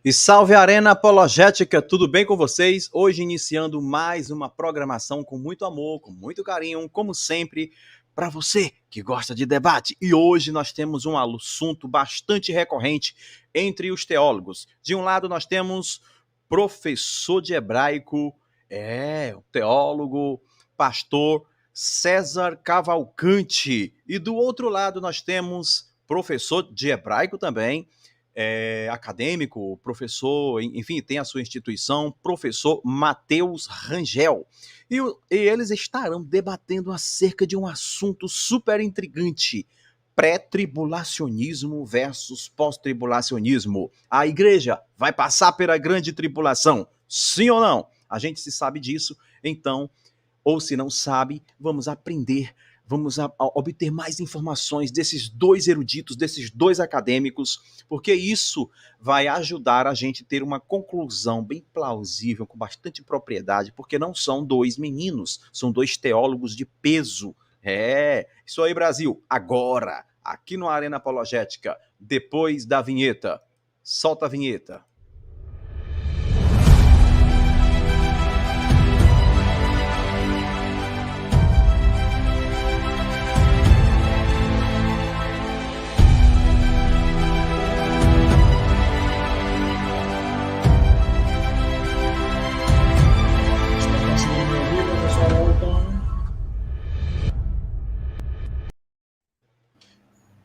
E salve Arena Apologética, tudo bem com vocês? Hoje iniciando mais uma programação com muito amor, com muito carinho, como sempre, para você que gosta de debate. E hoje nós temos um assunto bastante recorrente entre os teólogos. De um lado nós temos professor de hebraico, o teólogo, pastor César Cavalcante. E do outro lado nós temos professor de hebraico também, acadêmico, professor, enfim, tem a sua instituição, professor Matheus Rangel. E eles estarão debatendo acerca de um assunto super intrigante: pré-tribulacionismo versus pós-tribulacionismo. A igreja vai passar pela grande tribulação, sim ou não? A gente se sabe disso, então, ou se não sabe, vamos aprender. Vamos obter mais informações desses dois eruditos, desses dois acadêmicos, porque isso vai ajudar a gente a ter uma conclusão bem plausível, com bastante propriedade, porque não são dois meninos, são dois teólogos de peso. Isso aí, Brasil. Agora, aqui no Arena Apologética, depois da vinheta. Solta a vinheta.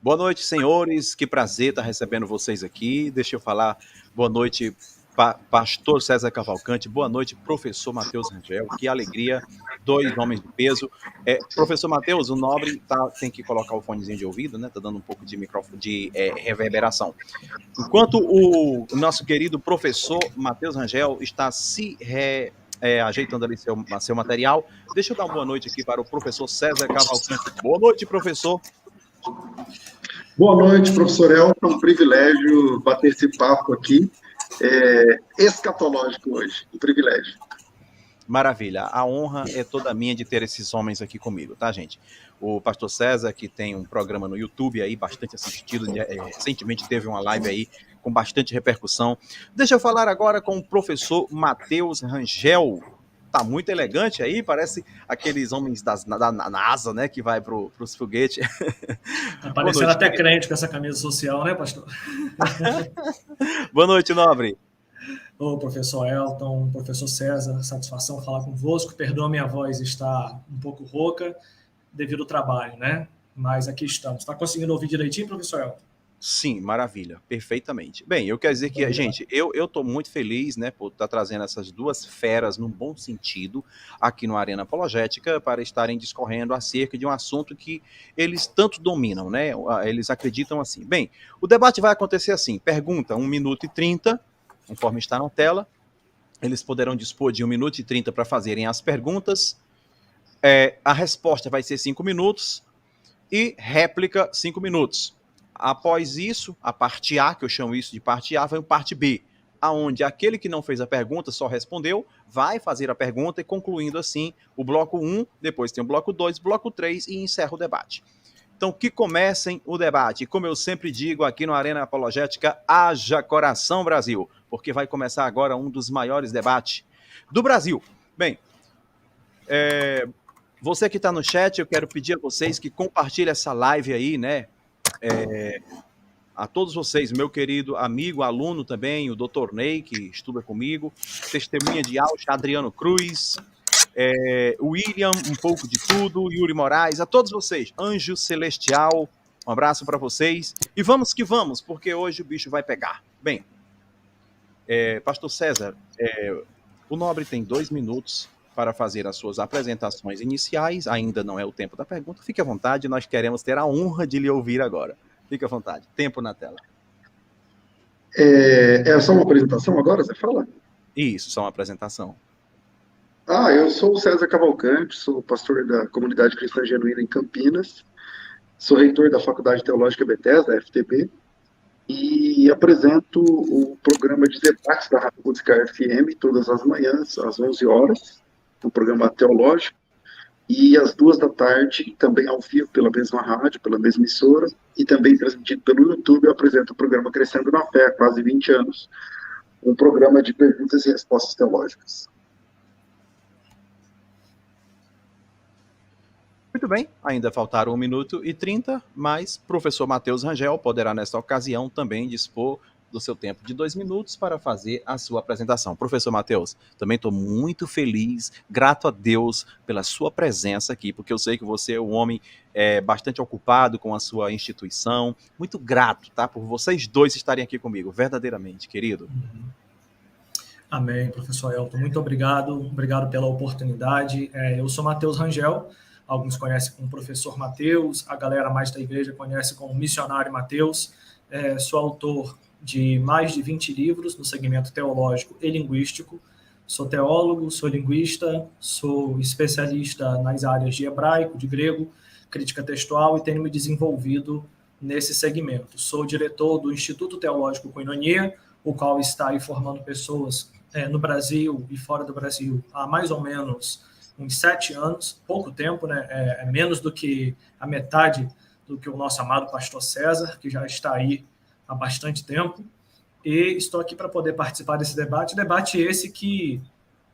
Boa noite, senhores. Que prazer estar recebendo vocês aqui. Deixa eu falar boa noite, pastor César Cavalcante. Boa noite, professor Matheus Rangel. Que alegria, dois homens de peso. Professor Matheus, o nobre tem que colocar o fonezinho de ouvido, né? Tá dando um pouco de microfone, de reverberação. Enquanto o nosso querido professor Matheus Rangel está se ajeitando ali seu material, deixa eu dar uma boa noite aqui para o professor César Cavalcante. Boa noite, professor. Boa noite, professor Elton. É um privilégio bater esse papo aqui, escatológico hoje, um privilégio. Maravilha, a honra é toda minha de ter esses homens aqui comigo, tá, gente? O pastor César, que tem um programa no YouTube aí, bastante assistido, recentemente teve uma live aí com bastante repercussão. Deixa eu falar agora com o professor Matheus Rangel. Tá muito elegante aí, parece aqueles homens da NASA, né, que vai pros foguetes. Tá parecendo até crente com essa camisa social, né, pastor? Boa noite, nobre. Ô, professor Elton, professor César, satisfação falar convosco. Perdoa minha voz estar um pouco rouca devido ao trabalho, né? Mas aqui estamos. Tá conseguindo ouvir direitinho, professor Elton? Sim, maravilha, perfeitamente. Bem, eu quero dizer que, gente, eu tô muito feliz, né, por estar trazendo essas duas feras, num bom sentido, aqui no Arena Apologética, para estarem discorrendo acerca de um assunto que eles tanto dominam, né, eles acreditam assim. Bem, o debate vai acontecer assim: pergunta 1 minuto e 30, conforme está na tela, eles poderão dispor de 1 minuto e 30 para fazerem as perguntas, a resposta vai ser 5 minutos, e réplica 5 minutos. Após isso, a parte A, que eu chamo isso de parte A, vai o parte B, aonde aquele que não fez a pergunta, só respondeu, vai fazer a pergunta e concluindo assim o bloco 1, depois tem o bloco 2, bloco 3 e encerra o debate. Então, que comecem o debate. Como eu sempre digo aqui no Arena Apologética, haja coração, Brasil, porque vai começar agora um dos maiores debates do Brasil. Bem, você que está no chat, eu quero pedir a vocês que compartilhem essa live aí, né? A todos vocês, meu querido amigo, aluno também, o Dr. Ney, que estuda comigo, Testemunha de Ausch, Adriano Cruz, William, um pouco de tudo, Yuri Moraes, a todos vocês, Anjo Celestial, um abraço para vocês, e vamos que vamos, porque hoje o bicho vai pegar. Bem, pastor César, o nobre tem 2 minutos para fazer as suas apresentações iniciais, ainda não é o tempo da pergunta, fique à vontade, nós queremos ter a honra de lhe ouvir agora. Fique à vontade, tempo na tela. É só uma apresentação agora, você fala? Isso, só uma apresentação. Eu sou o César Cavalcante, sou pastor da Comunidade Cristã Genuína em Campinas, sou reitor da Faculdade Teológica Bethesda, FTB, e apresento o programa de debates da Rádio Musical FM todas as manhãs, às 11 horas, um programa teológico, e às 14h, também ao vivo pela mesma rádio, pela mesma emissora, e também transmitido pelo YouTube, eu apresento o programa Crescendo na Fé, há quase 20 anos, um programa de perguntas e respostas teológicas. Muito bem, ainda faltaram 1 minuto e 30, mas professor Matheus Rangel poderá, nesta ocasião, também dispor do seu tempo de 2 minutos para fazer a sua apresentação. Professor Matheus, também estou muito feliz, grato a Deus pela sua presença aqui, porque eu sei que você é um homem bastante ocupado com a sua instituição. Muito grato, tá, por vocês dois estarem aqui comigo, verdadeiramente, querido. Amém, professor Elton. Muito obrigado. Obrigado pela oportunidade. Eu sou Matheus Rangel. Alguns conhecem como professor Matheus, a galera mais da igreja conhece como missionário Matheus. Sou autor de mais de 20 livros no segmento teológico e linguístico. Sou teólogo, sou linguista, sou especialista nas áreas de hebraico, de grego, crítica textual e tenho me desenvolvido nesse segmento. Sou diretor do Instituto Teológico Koinonia, o qual está aí formando pessoas no Brasil e fora do Brasil há mais ou menos uns 7 anos, pouco tempo, né? Menos do que a metade do que o nosso amado pastor César, que já está aí há bastante tempo, e estou aqui para poder participar desse debate esse que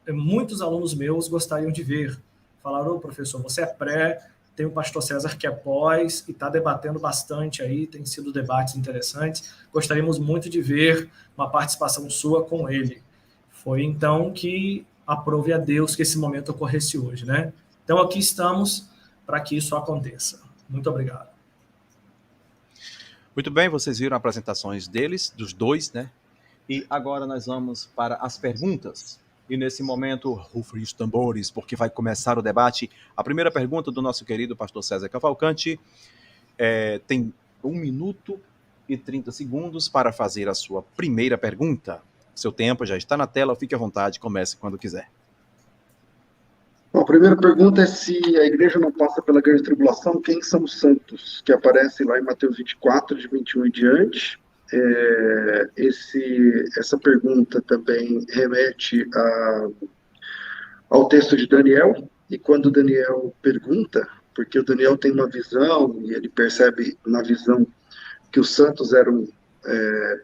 muitos alunos meus gostariam de ver. Falaram, professor, você é pré, tem o pastor César que é pós, e está debatendo bastante aí, tem sido debates interessantes, gostaríamos muito de ver uma participação sua com ele. Foi então que aprove a Deus que esse momento ocorresse hoje, né? Então aqui estamos para que isso aconteça. Muito obrigado. Muito bem, vocês viram apresentações deles, dos dois, né? E agora nós vamos para as perguntas. E nesse momento, rufem os tambores, porque vai começar o debate. A primeira pergunta do nosso querido pastor César Cavalcante tem 1 minuto e 30 segundos para fazer a sua primeira pergunta. Seu tempo já está na tela, fique à vontade, comece quando quiser. Bom, a primeira pergunta é se a igreja não passa pela grande tribulação, quem são os santos? Que aparece lá em Mateus 24, de 21 em diante. Essa pergunta também remete ao texto de Daniel, e quando Daniel pergunta, porque o Daniel tem uma visão, e ele percebe na visão que os santos eram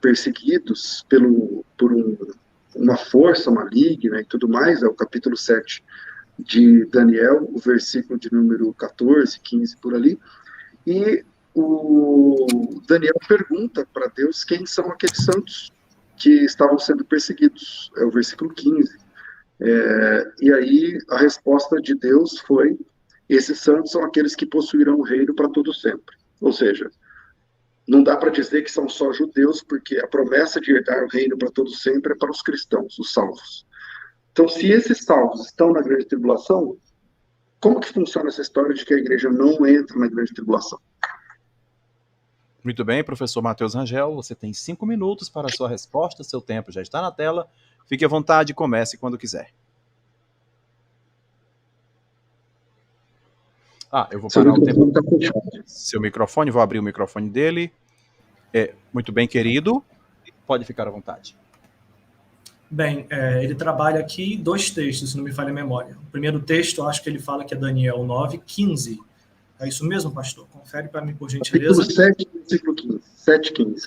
perseguidos por uma força maligna e tudo mais, é o capítulo 7 de Daniel, o versículo de número 14, 15, por ali, e o Daniel pergunta para Deus quem são aqueles santos que estavam sendo perseguidos, é o versículo 15, e aí a resposta de Deus foi: esses santos são aqueles que possuirão o reino para todo sempre. Ou seja, não dá para dizer que são só judeus, porque a promessa de herdar o reino para todo sempre é para os cristãos, os salvos. Então, se esses salvos estão na grande tribulação, como que funciona essa história de que a igreja não entra na grande tribulação? Muito bem, professor Matheus Rangel, você tem 5 minutos para a sua resposta, seu tempo já está na tela, fique à vontade, comece quando quiser. Eu vou parar o tempo. Seu microfone, vou abrir o microfone dele. Muito bem, querido, pode ficar à vontade. Bem, ele trabalha aqui 2 textos, se não me falha a memória. O primeiro texto, eu acho que ele fala que é Daniel 9, 15. É isso mesmo, pastor? Confere para mim, por gentileza. Capítulo 7, versículo 15. 7, 15.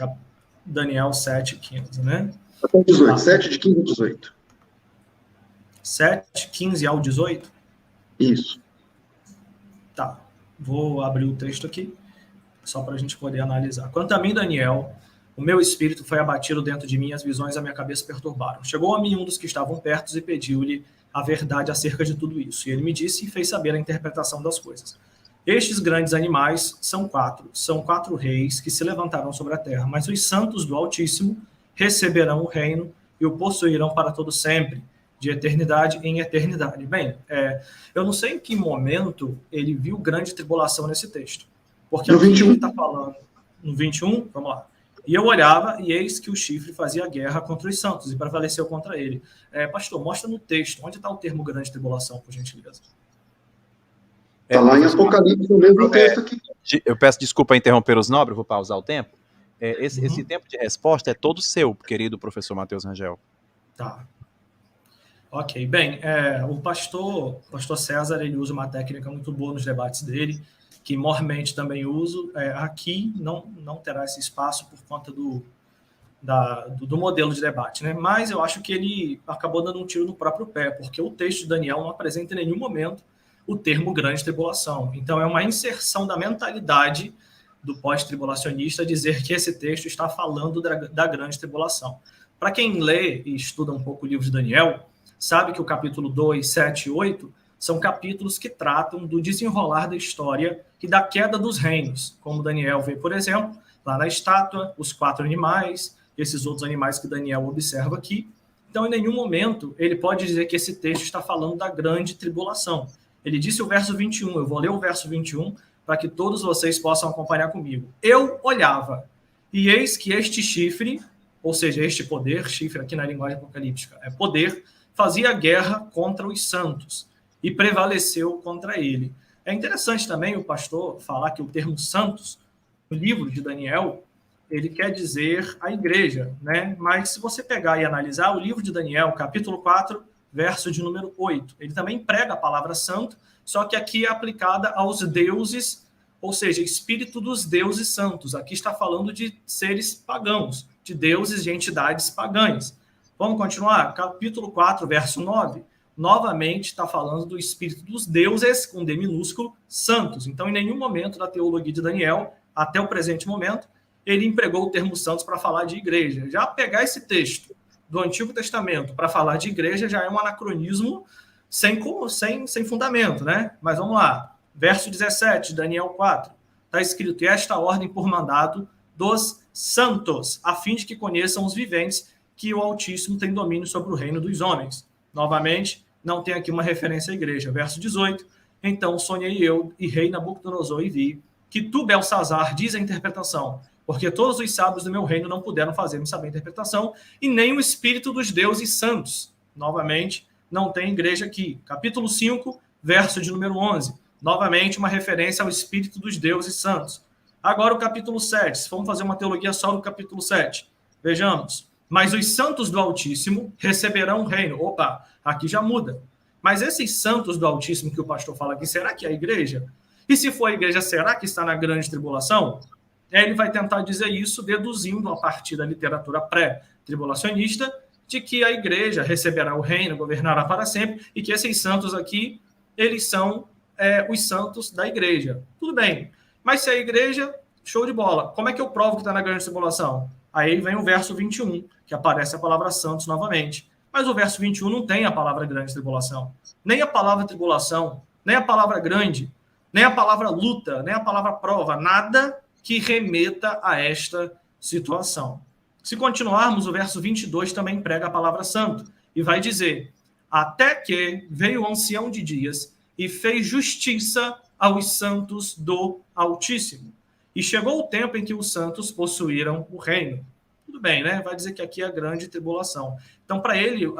Daniel 7, 15, né? Até 18. 7 de 15 a 18. 7, 15 ao 18? Isso. Tá. Vou abrir o texto aqui, só para a gente poder analisar. Quanto a mim, Daniel, o meu espírito foi abatido dentro de mim, as visões da minha cabeça perturbaram. Chegou a mim um dos que estavam perto e pediu-lhe a verdade acerca de tudo isso. E ele me disse e fez saber a interpretação das coisas. Estes grandes animais são 4 reis que se levantarão sobre a terra, mas os santos do Altíssimo receberão o reino e o possuirão para todo sempre, de eternidade em eternidade. Bem, eu não sei em que momento ele viu grande tribulação nesse texto, porque no aqui 21. ele está falando no 21, vamos lá. E eu olhava, e eis que o chifre fazia guerra contra os santos, e prevaleceu contra ele. Pastor, mostra no texto, onde está o termo grande tribulação, por gentileza? Está lá em Apocalipse, no mesmo texto aqui. Eu peço desculpa interromper os nobres, vou pausar o tempo. Esse tempo de resposta é todo seu, querido professor Matheus Rangel. Tá. Ok, bem, o pastor César, ele usa uma técnica muito boa nos debates dele, que mormente também uso. Aqui não terá esse espaço por conta do modelo de debate, né? Mas eu acho que ele acabou dando um tiro no próprio pé, porque o texto de Daniel não apresenta em nenhum momento o termo grande tribulação. Então, é uma inserção da mentalidade do pós-tribulacionista dizer que esse texto está falando da grande tribulação. Para quem lê e estuda um pouco o livro de Daniel, sabe que o capítulo 2, 7 e 8 são capítulos que tratam do desenrolar da história e da queda dos reinos, como Daniel vê, por exemplo, lá na estátua, os 4 animais, esses outros animais que Daniel observa aqui. Então, em nenhum momento, ele pode dizer que esse texto está falando da grande tribulação. Ele disse o verso 21, eu vou ler o verso 21 para que todos vocês possam acompanhar comigo. Eu olhava, e eis que este chifre, ou seja, este poder, chifre aqui na linguagem apocalíptica, é poder, fazia guerra contra os santos e prevaleceu contra ele. É interessante também o pastor falar que o termo santos, no livro de Daniel, ele quer dizer a igreja, né? Mas se você pegar e analisar o livro de Daniel, capítulo 4, verso de número 8, ele também prega a palavra santo, só que aqui é aplicada aos deuses, ou seja, espírito dos deuses santos. Aqui está falando de seres pagãos, de deuses de entidades pagãs. Vamos continuar? Capítulo 4, verso 9, novamente está falando do espírito dos deuses, com D minúsculo, santos. Então, em nenhum momento da teologia de Daniel, até o presente momento, ele empregou o termo santos para falar de igreja. Já pegar esse texto do Antigo Testamento para falar de igreja já é um anacronismo sem fundamento, né? Mas vamos lá. Verso 17 de Daniel 4. Está escrito, e esta ordem por mandado dos santos, a fim de que conheçam os viventes que o Altíssimo tem domínio sobre o reino dos homens. Novamente, não tem aqui uma referência à igreja. Verso 18. Então sonhei eu e rei Nabucodonosor e vi que tu, Belsazar, diz a interpretação, porque todos os sábios do meu reino não puderam fazer-me saber a interpretação, e nem o espírito dos deuses santos. Novamente, não tem igreja aqui. Capítulo 5, verso de número 11. Novamente, uma referência ao espírito dos deuses santos. Agora o capítulo 7. Vamos fazer uma teologia só do capítulo 7. Vejamos. Mas os santos do Altíssimo receberão o reino. Opa, aqui já muda. Mas esses santos do Altíssimo que o pastor fala aqui, será que é a igreja? E se for a igreja, será que está na grande tribulação? Ele vai tentar dizer isso deduzindo a partir da literatura pré-tribulacionista de que a igreja receberá o reino, governará para sempre, e que esses santos aqui, eles são os santos da igreja. Tudo bem. Mas se a igreja, show de bola. Como é que eu provo que está na grande tribulação? Aí vem o verso 21, que aparece a palavra santos novamente. Mas o verso 21 não tem a palavra grande tribulação. Nem a palavra tribulação, nem a palavra grande, nem a palavra luta, nem a palavra prova, nada que remeta a esta situação. Se continuarmos, o verso 22 também prega a palavra santo e vai dizer, até que veio o ancião de dias e fez justiça aos santos do Altíssimo. E chegou o tempo em que os santos possuíram o reino. Tudo bem, né? Vai dizer que aqui é a grande tribulação. Então, para ele,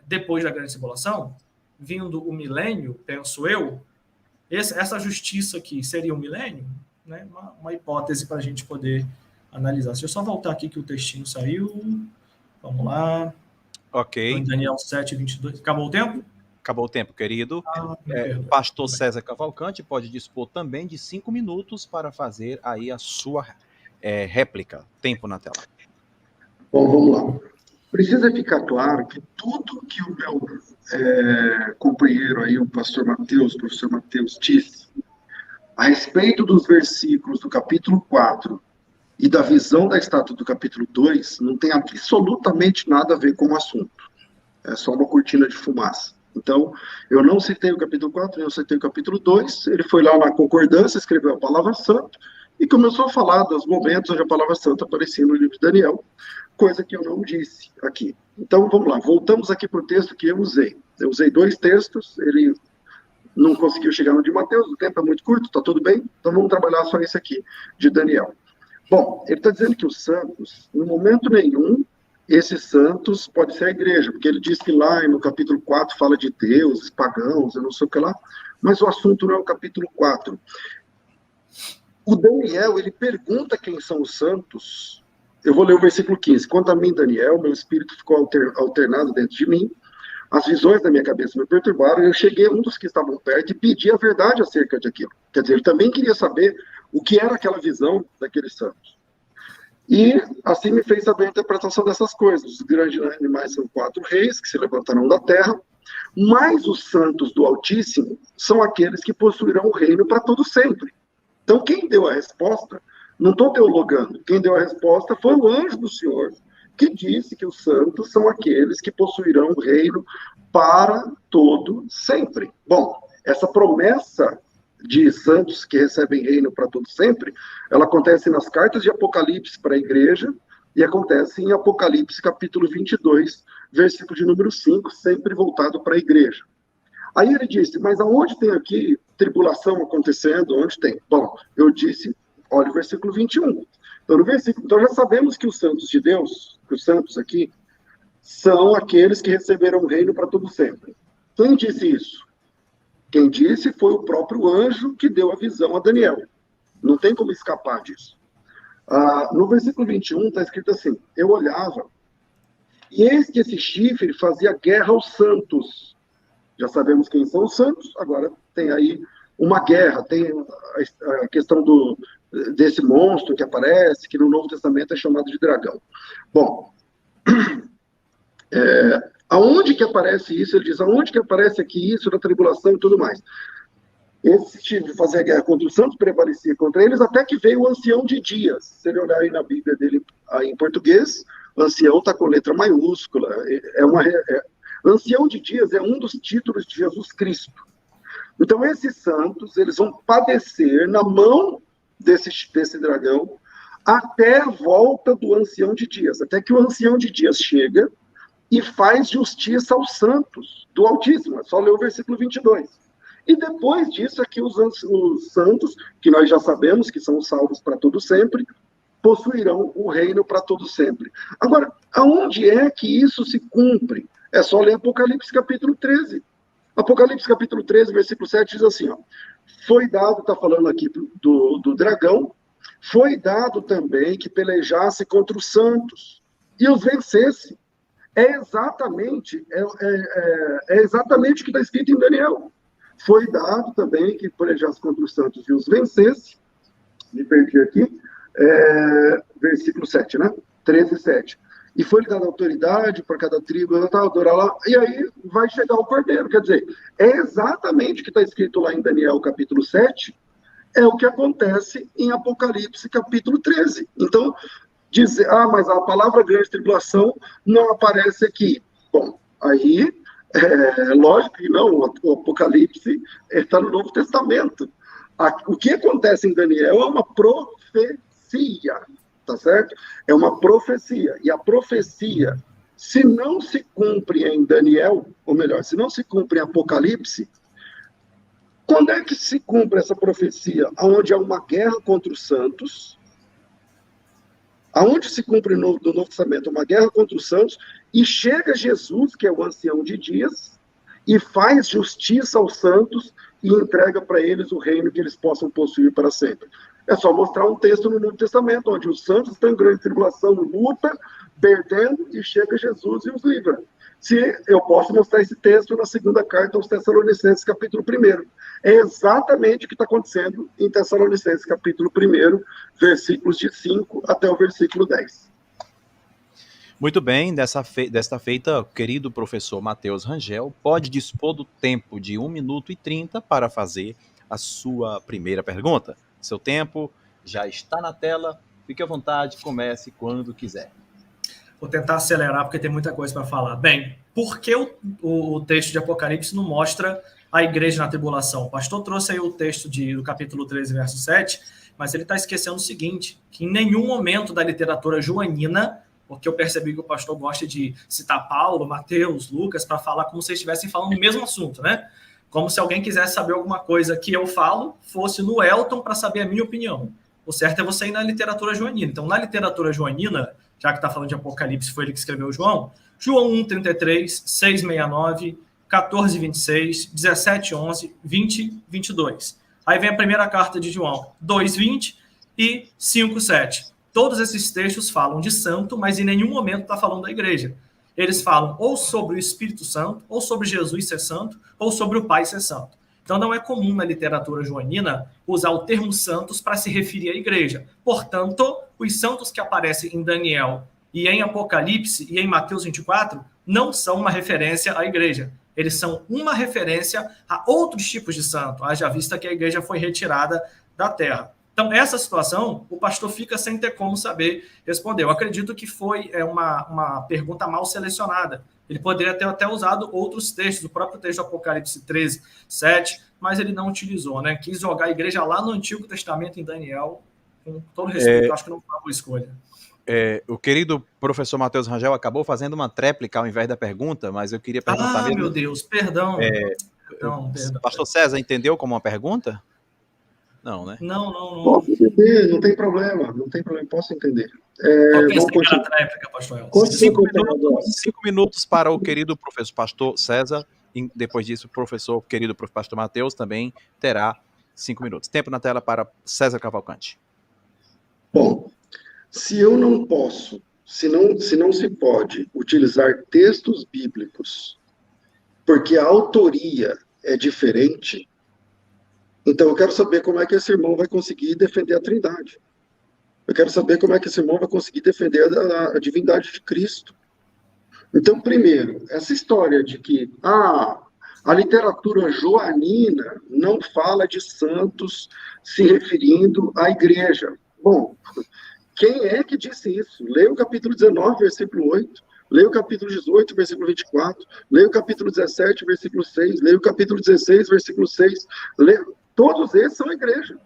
depois da grande tribulação, vindo o milênio, penso eu, essa justiça aqui seria o milênio? Né? Uma hipótese para a gente poder analisar. Deixa eu só voltar aqui que o textinho saiu. Vamos lá. Ok. Então, Daniel 7, 22. Acabou o tempo? Acabou o tempo, querido. Pastor César Cavalcante pode dispor também de 5 minutos para fazer aí a sua réplica. Tempo na tela. Bom, vamos lá. Precisa ficar claro que tudo que o meu companheiro aí, o pastor Mateus, o professor Mateus, disse a respeito dos versículos do capítulo 4 e da visão da estátua do capítulo 2, não tem absolutamente nada a ver com o assunto. É só uma cortina de fumaça. Então, eu não citei o capítulo 4, eu citei o capítulo 2, ele foi lá na concordância, escreveu a palavra santo, e começou a falar dos momentos onde a palavra santo aparecia no livro de Daniel, coisa que eu não disse aqui. Então, vamos lá, voltamos aqui para o texto que eu usei. Eu usei 2 textos, ele não conseguiu chegar no de Mateus, o tempo é muito curto, está tudo bem, então vamos trabalhar só esse aqui, de Daniel. Bom, ele está dizendo que os santos, em momento nenhum, esses santos pode ser a igreja, porque ele diz que lá no capítulo 4 fala de deuses, pagãos, eu não sei o que lá, mas o assunto não é o capítulo 4. O Daniel, ele pergunta quem são os santos. Eu vou ler o versículo 15. Quanto a mim, Daniel, meu espírito ficou alternado dentro de mim, as visões da minha cabeça me perturbaram, eu cheguei a um dos que estavam perto e pedi a verdade acerca daquilo. Quer dizer, ele também queria saber o que era aquela visão daqueles santos. E assim me fez saber a interpretação dessas coisas. Os grandes animais são 4 reis que se levantarão da terra, mas os santos do Altíssimo são aqueles que possuirão o reino para todo sempre. Então, quem deu a resposta, não estou teologando, quem deu a resposta foi o anjo do Senhor, que disse que os santos são aqueles que possuirão o reino para todo sempre. Bom, essa promessa de santos que recebem reino para todo sempre, ela acontece nas cartas de Apocalipse para a igreja e acontece em Apocalipse capítulo 22, versículo de número 5, sempre voltado para a igreja. Aí ele disse, mas aonde tem aqui tribulação acontecendo? Onde tem? Bom, eu disse, olha o versículo 21. Então já sabemos que os santos de Deus, que os santos aqui, são aqueles que receberam o reino para todo sempre. Quem disse isso? Quem disse foi o próprio anjo que deu a visão a Daniel. Não tem como escapar disso. No versículo 21 está escrito assim, eu olhava, e eis que esse chifre fazia guerra aos santos. Já sabemos quem são os santos, agora tem aí uma guerra, tem a questão desse monstro que aparece, que no Novo Testamento é chamado de dragão. Bom, aonde que aparece isso? Ele diz, aonde que aparece aqui isso da tribulação e tudo mais? Esse chifre fazia guerra contra os santos, prevalecia contra eles, até que veio o ancião de dias. Se ele olhar aí na Bíblia dele, aí em português, o ancião está com letra maiúscula. Ancião de dias é um dos títulos de Jesus Cristo. Então, esses santos, eles vão padecer na mão desse dragão até a volta do ancião de dias, até que o ancião de dias chega e faz justiça aos santos do Altíssimo. É só ler o versículo 22. E depois disso, aqui os santos, que nós já sabemos que são salvos para todo sempre, possuirão o reino para todo sempre. Agora, aonde é que isso se cumpre? É só ler Apocalipse capítulo 13. Apocalipse capítulo 13, versículo 7 diz assim, ó, foi dado, está falando aqui do dragão, foi dado também que pelejasse contra os santos e os vencesse. É exatamente o que está escrito em Daniel. Foi dado também que pelejasse contra os santos e os vencesse. Me perdi aqui. Versículo 7, né? 13, 7. E foi-lhe dada autoridade para cada tribo, adorar lá, e aí vai chegar o cordeiro. Quer dizer, é exatamente o que está escrito lá em Daniel, capítulo 7, é o que acontece em Apocalipse, capítulo 13. Então, dizer, mas a palavra grande tribulação não aparece aqui. Bom, aí, lógico que não, o Apocalipse está no Novo Testamento. O que acontece em Daniel é uma profecia. Tá certo? É uma profecia. E a profecia, se não se cumpre em Daniel, ou melhor, se não se cumpre em Apocalipse, quando é que se cumpre essa profecia? Onde há uma guerra contra os santos, aonde se cumpre no Novo Testamento uma guerra contra os santos, e chega Jesus, que é o ancião de dias, e faz justiça aos santos e entrega para eles o reino que eles possam possuir para sempre. É só mostrar um texto no Novo Testamento, onde os santos estão em grande tribulação, luta, perdendo, e chega Jesus e os livra. Se eu posso mostrar esse texto na segunda carta aos Tessalonicenses, capítulo 1. É exatamente o que está acontecendo em Tessalonicenses, capítulo 1, versículos de 5 até o versículo 10. Muito bem, desta feita, querido professor Matheus Rangel pode dispor do tempo de 1 minuto e 30 para fazer a sua primeira pergunta. Seu tempo já está na tela, fique à vontade, comece quando quiser. Vou tentar acelerar porque tem muita coisa para falar. Bem, por que o texto de Apocalipse não mostra a igreja na tribulação? O pastor trouxe aí o texto do capítulo 13, verso 7, mas ele está esquecendo o seguinte, que em nenhum momento da literatura joanina, porque eu percebi que o pastor gosta de citar Paulo, Mateus, Lucas, para falar como se estivessem falando do mesmo assunto, né? Como se alguém quisesse saber alguma coisa que eu falo, fosse no Elton para saber a minha opinião. O certo é você ir na literatura joanina. Então, na literatura joanina, já que está falando de Apocalipse, foi ele que escreveu João 1:33, 6:69, 14:26, 17:11, 20:22. Aí vem a primeira carta de João, 2:20 e 5:7. Todos esses textos falam de santo, mas em nenhum momento está falando da igreja. Eles falam ou sobre o Espírito Santo, ou sobre Jesus ser santo, ou sobre o Pai ser santo. Então, não é comum na literatura joanina usar o termo santos para se referir à igreja. Portanto, os santos que aparecem em Daniel e em Apocalipse e em Mateus 24 não são uma referência à igreja. Eles são uma referência a outros tipos de santo, haja vista que a igreja foi retirada da terra. Então, essa situação, o pastor fica sem ter como saber responder. Eu acredito que foi uma pergunta mal selecionada. Ele poderia ter até usado outros textos, o próprio texto do Apocalipse 13, 7, mas ele não utilizou, né? Quis jogar a igreja lá no Antigo Testamento, em Daniel. Com todo respeito, acho que não foi uma boa escolha. O querido professor Matheus Rangel acabou fazendo uma tréplica ao invés da pergunta, mas eu queria perguntar mesmo. Meu Deus, perdão. Perdão. Pastor César, entendeu como uma pergunta? Não, né? Não. Posso entender, não tem problema, posso entender. Vamos continuar. Tréplica, pastor Elton. 5 minutos para o querido professor pastor César, e depois disso o querido pastor Matheus também terá 5 minutos. Tempo na tela para César Cavalcante. Bom, se eu não posso, se não se pode utilizar textos bíblicos, porque a autoria é diferente, então eu quero saber como é que esse irmão vai conseguir defender a Trindade. Eu quero saber como é que esse irmão vai conseguir defender a divindade de Cristo. Então, primeiro, essa história de que a literatura joanina não fala de santos se referindo à igreja. Bom, quem é que disse isso? Leia o capítulo 19, versículo 8. Leia o capítulo 18, versículo 24. Leia o capítulo 17, versículo 6. Leia o capítulo 16, versículo 6. Todos esses são a igreja.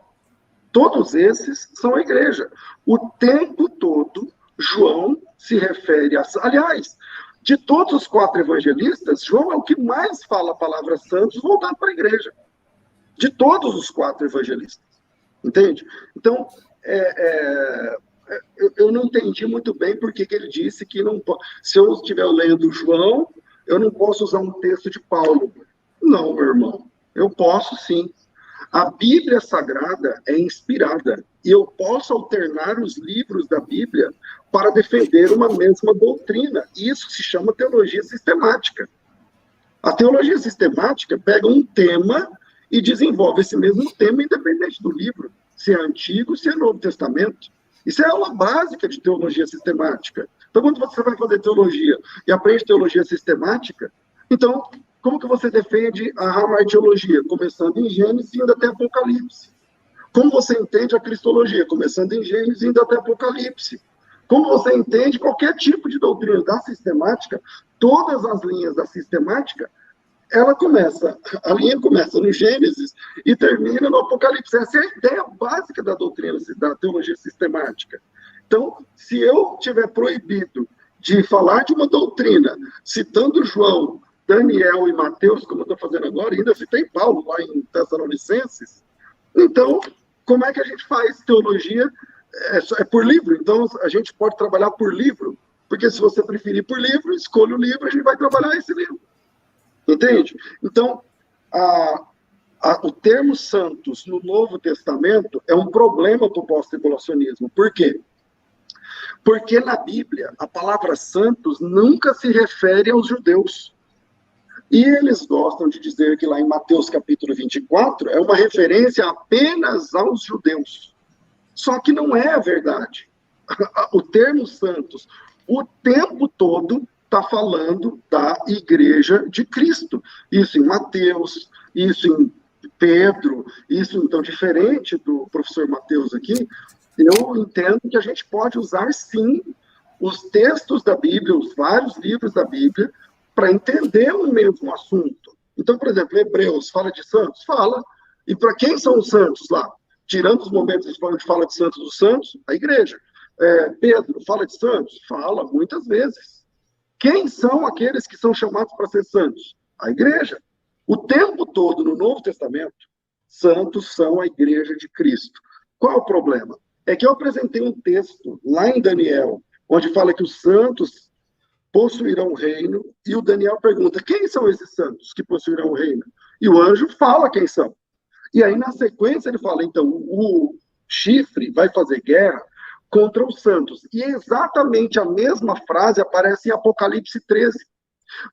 Todos esses são a igreja. O tempo todo, João se refere a... Aliás, de todos os 4 evangelistas, João é o que mais fala a palavra santos voltado para a igreja. De todos os 4 evangelistas. Entende? Então, eu não entendi muito bem por que ele disse que não pode... Se eu estiver lendo João, eu não posso usar um texto de Paulo. Não, meu irmão. Eu posso sim. A Bíblia Sagrada é inspirada e eu posso alternar os livros da Bíblia para defender uma mesma doutrina. Isso se chama teologia sistemática. A teologia sistemática pega um tema e desenvolve esse mesmo tema independente do livro, se é Antigo, se é Novo Testamento. Isso é a aula básica de teologia sistemática. Então, quando você vai fazer teologia e aprende teologia sistemática, então... Como que você defende a hamartiologia? Começando em Gênesis e indo até Apocalipse. Como você entende a cristologia? Começando em Gênesis e indo até Apocalipse. Como você entende qualquer tipo de doutrina da sistemática, todas as linhas da sistemática, a linha começa no Gênesis e termina no Apocalipse. Essa é a ideia básica da doutrina, da teologia sistemática. Então, se eu tiver proibido de falar de uma doutrina, citando João, Daniel e Mateus, como eu estou fazendo agora, ainda citei Paulo lá em Tessalonicenses. Então, como é que a gente faz teologia? É por livro. Então, a gente pode trabalhar por livro, porque se você preferir por livro, escolha o livro, a gente vai trabalhar esse livro. Entende? Então, o termo santos no Novo Testamento é um problema para o pós-tribulacionismo. Por quê? Porque na Bíblia, a palavra santos nunca se refere aos judeus. E eles gostam de dizer que lá em Mateus capítulo 24 é uma referência apenas aos judeus. Só que não é a verdade. O termo santos, o tempo todo, está falando da igreja de Cristo. Isso em Mateus, isso em Pedro, isso então diferente do professor Mateus aqui, eu entendo que a gente pode usar sim os textos da Bíblia, os vários livros da Bíblia, para entender o mesmo assunto. Então, por exemplo, Hebreus fala de santos? Fala. E para quem são os santos lá? Tirando os momentos que a gente fala de santos dos santos, a igreja. Pedro fala de santos? Fala, muitas vezes. Quem são aqueles que são chamados para ser santos? A igreja. O tempo todo, no Novo Testamento, santos são a igreja de Cristo. Qual o problema? É que eu apresentei um texto lá em Daniel, onde fala que os santos possuirão o reino, e o Daniel pergunta, quem são esses santos que possuirão o reino? E o anjo fala quem são. E aí, na sequência, ele fala, então, o chifre vai fazer guerra contra os santos. E exatamente a mesma frase aparece em Apocalipse 13.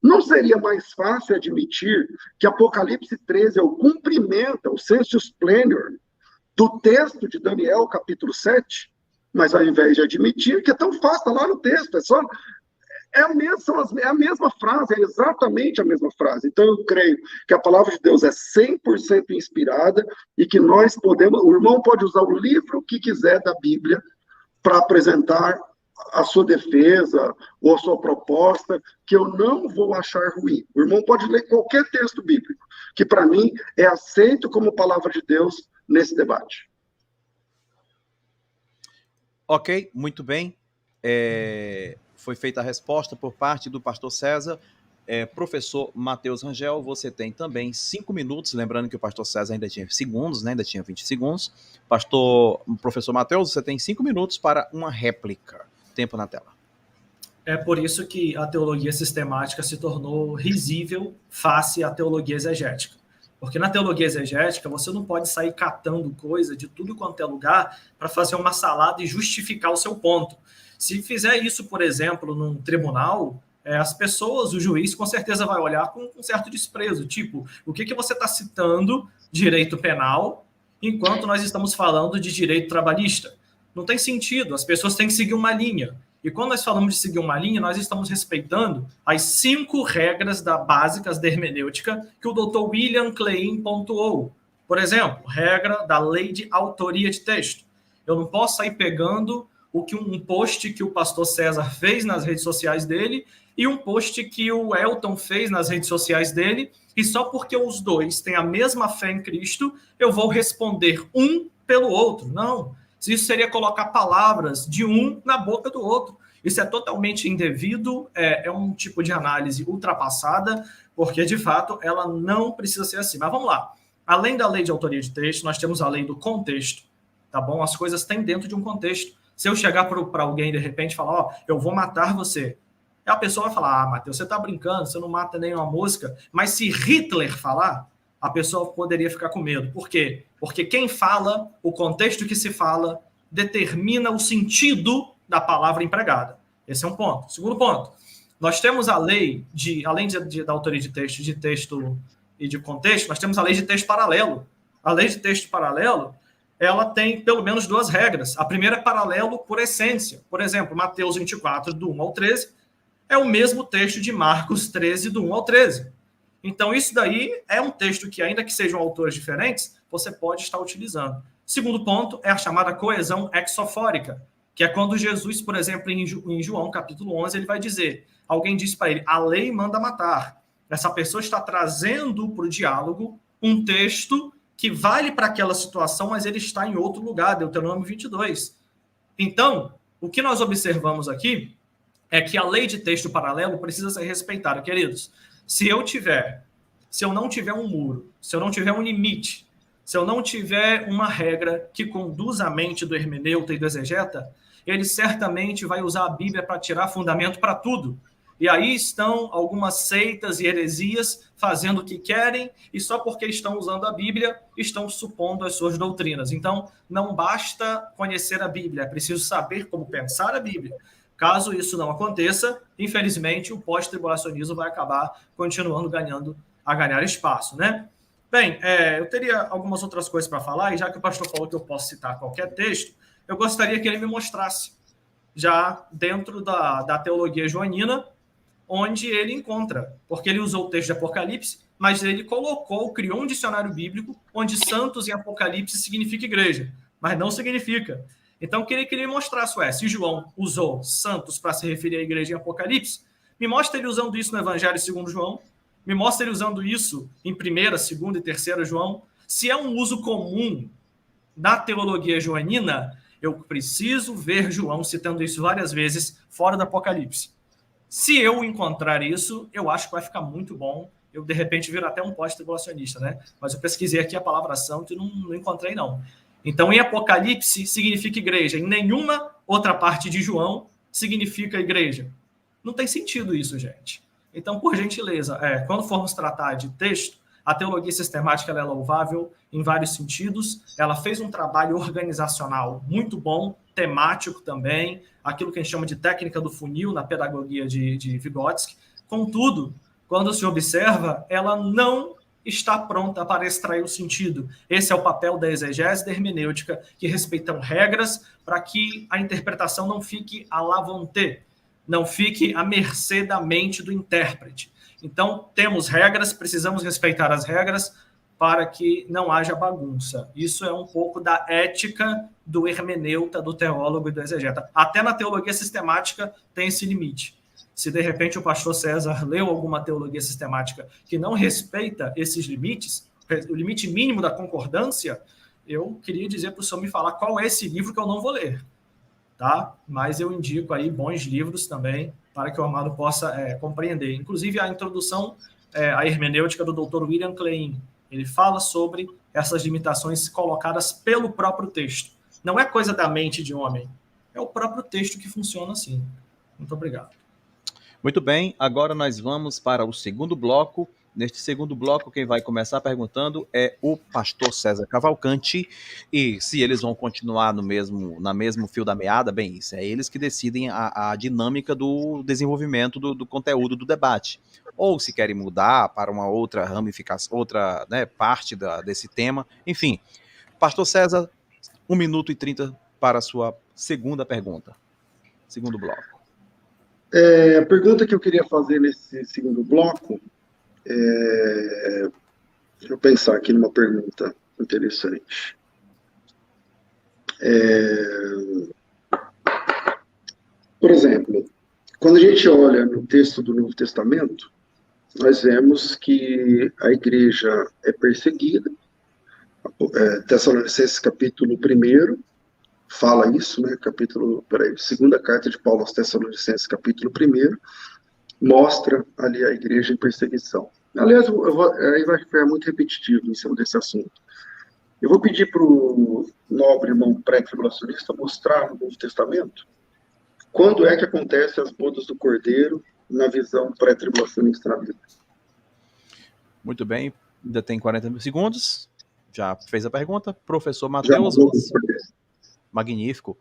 Não seria mais fácil admitir que Apocalipse 13 é o cumprimento, o sensus plenior, do texto de Daniel, capítulo 7? Mas ao invés de admitir, que é tão fácil, está lá no texto, é a mesma frase, é exatamente a mesma frase. Então, eu creio que a palavra de Deus é 100% inspirada e que nós podemos, o irmão pode usar o livro que quiser da Bíblia para apresentar a sua defesa ou a sua proposta, que eu não vou achar ruim. O irmão pode ler qualquer texto bíblico, que para mim é aceito como palavra de Deus nesse debate. Ok, muito bem. Foi feita a resposta por parte do pastor César. Professor Matheus Rangel, você tem também 5 minutos, lembrando que o pastor César ainda tinha segundos, né? Ainda tinha 20 segundos. Professor Matheus, você tem 5 minutos para uma réplica. Tempo na tela. É por isso que a teologia sistemática se tornou risível face à teologia exegética. Porque na teologia exegética, você não pode sair catando coisa de tudo quanto é lugar para fazer uma salada e justificar o seu ponto. Se fizer isso, por exemplo, num tribunal, as pessoas, o juiz, com certeza vai olhar com um certo desprezo. Tipo, o que você está citando direito penal enquanto nós estamos falando de direito trabalhista? Não tem sentido, as pessoas têm que seguir uma linha. E quando nós falamos de seguir uma linha, nós estamos respeitando as 5 regras básicas da hermenêutica que o Dr. William Klein pontuou. Por exemplo, regra da lei de autoria de texto. Eu não posso sair pegando um post que o pastor César fez nas redes sociais dele e um post que o Elton fez nas redes sociais dele, e só porque os dois têm a mesma fé em Cristo, eu vou responder um pelo outro. Não. Isso seria colocar palavras de um na boca do outro. Isso é totalmente indevido, é um tipo de análise ultrapassada, porque, de fato, ela não precisa ser assim. Mas vamos lá. Além da lei de autoria de texto, nós temos a lei do contexto, tá bom? As coisas têm dentro de um contexto. Se eu chegar para alguém, de repente, e falar, eu vou matar você, a pessoa vai falar, Matheus, você está brincando, você não mata nenhuma mosca. Mas se Hitler falar, a pessoa poderia ficar com medo. Por quê? Porque quem fala, o contexto que se fala, determina o sentido da palavra empregada. Esse é um ponto. Segundo ponto, nós temos a lei, além da autoria de texto e de contexto, nós temos a lei de texto paralelo. A lei de texto paralelo, ela tem pelo menos 2 regras. A primeira é paralelo por essência. Por exemplo, Mateus 24, do 1 ao 13, é o mesmo texto de Marcos 13, do 1 ao 13. Então, isso daí é um texto que, ainda que sejam autores diferentes, você pode estar utilizando. Segundo ponto é a chamada coesão exofórica, que é quando Jesus, por exemplo, em João, capítulo 11, ele vai dizer, alguém diz para ele, a lei manda matar. Essa pessoa está trazendo para o diálogo um texto que vale para aquela situação, mas ele está em outro lugar, Deuteronômio 22. Então, o que nós observamos aqui é que a lei de texto paralelo precisa ser respeitada, queridos. Se eu não tiver um muro, se eu não tiver um limite, se eu não tiver uma regra que conduza a mente do hermeneuta e do exegeta, ele certamente vai usar a Bíblia para tirar fundamento para tudo. E aí estão algumas seitas e heresias fazendo o que querem e só porque estão usando a Bíblia, estão supondo as suas doutrinas. Então, não basta conhecer a Bíblia, é preciso saber como pensar a Bíblia. Caso isso não aconteça, infelizmente, o pós-tribulacionismo vai acabar continuando a ganhar espaço, né? Bem, eu teria algumas outras coisas para falar, e já que o pastor falou que eu posso citar qualquer texto, eu gostaria que ele me mostrasse, já dentro da teologia joanina, onde ele encontra, porque ele usou o texto de Apocalipse, mas ele criou um dicionário bíblico, onde santos em Apocalipse significa igreja, mas não significa. Então, eu queria que ele me mostrasse, se João usou santos para se referir à igreja em Apocalipse, me mostra ele usando isso no Evangelho segundo João, me mostra ele usando isso em 1ª, 2ª e 3ª João. Se é um uso comum da teologia joanina, eu preciso ver João citando isso várias vezes fora do Apocalipse. Se eu encontrar isso, eu acho que vai ficar muito bom. Eu, de repente, viro até um pós-tribulacionista, né? Mas eu pesquisei aqui a palavra santo e não encontrei, não. Então, em Apocalipse, significa igreja. Em nenhuma outra parte de João, significa igreja. Não tem sentido isso, gente. Então, por gentileza, quando formos tratar de texto, a teologia sistemática ela é louvável em vários sentidos. Ela fez um trabalho organizacional muito bom, temático também, aquilo que a gente chama de técnica do funil na pedagogia de Vygotsky, Contudo, quando se observa, ela não está pronta para extrair o sentido. Esse é o papel da exegese da hermenêutica, que respeitam regras para que a interpretação não fique à la volonté, não fique à mercê da mente do intérprete. Então, temos regras, precisamos respeitar as regras para que não haja bagunça. Isso é um pouco da ética do hermeneuta, do teólogo e do exegeta. Até na teologia sistemática tem esse limite. Se, de repente, o pastor César leu alguma teologia sistemática que não respeita esses limites, o limite mínimo da concordância, eu queria dizer para o senhor me falar qual é esse livro que eu não vou ler. Tá? Mas eu indico aí bons livros também para que o amado possa compreender. Inclusive, a introdução à hermenêutica do Dr. William Klein. Ele fala sobre essas limitações colocadas pelo próprio texto. Não é coisa da mente de homem, é o próprio texto que funciona assim. Muito obrigado. Muito bem, agora nós vamos para o segundo bloco. Neste segundo bloco, quem vai começar perguntando é o pastor César Cavalcante. E se eles vão continuar no mesmo fio da meada, bem, isso é eles que decidem a dinâmica do desenvolvimento do conteúdo do debate. Ou se querem mudar para uma outra ramificação, outra parte desse tema. Enfim, pastor César, 1 minuto e 30 para a sua segunda pergunta. Segundo bloco. A pergunta que eu queria fazer nesse segundo bloco, deixa eu pensar aqui numa pergunta interessante. Por exemplo, quando a gente olha no texto do Novo Testamento, nós vemos que a igreja é perseguida. Tessalonicenses capítulo 1 fala isso, né? Segunda carta de Paulo aos Tessalonicenses, capítulo 1, mostra ali a igreja em perseguição. Aliás, aí vai ficar muito repetitivo em cima desse assunto. Eu vou pedir para o nobre irmão pré-tribulacionista mostrar no Novo Testamento quando é que acontece as bodas do Cordeiro na visão pré-tribulacionista na Bíblia. Muito bem, ainda tem 40 segundos. Já fez a pergunta. Professor Matheus. Magnífico.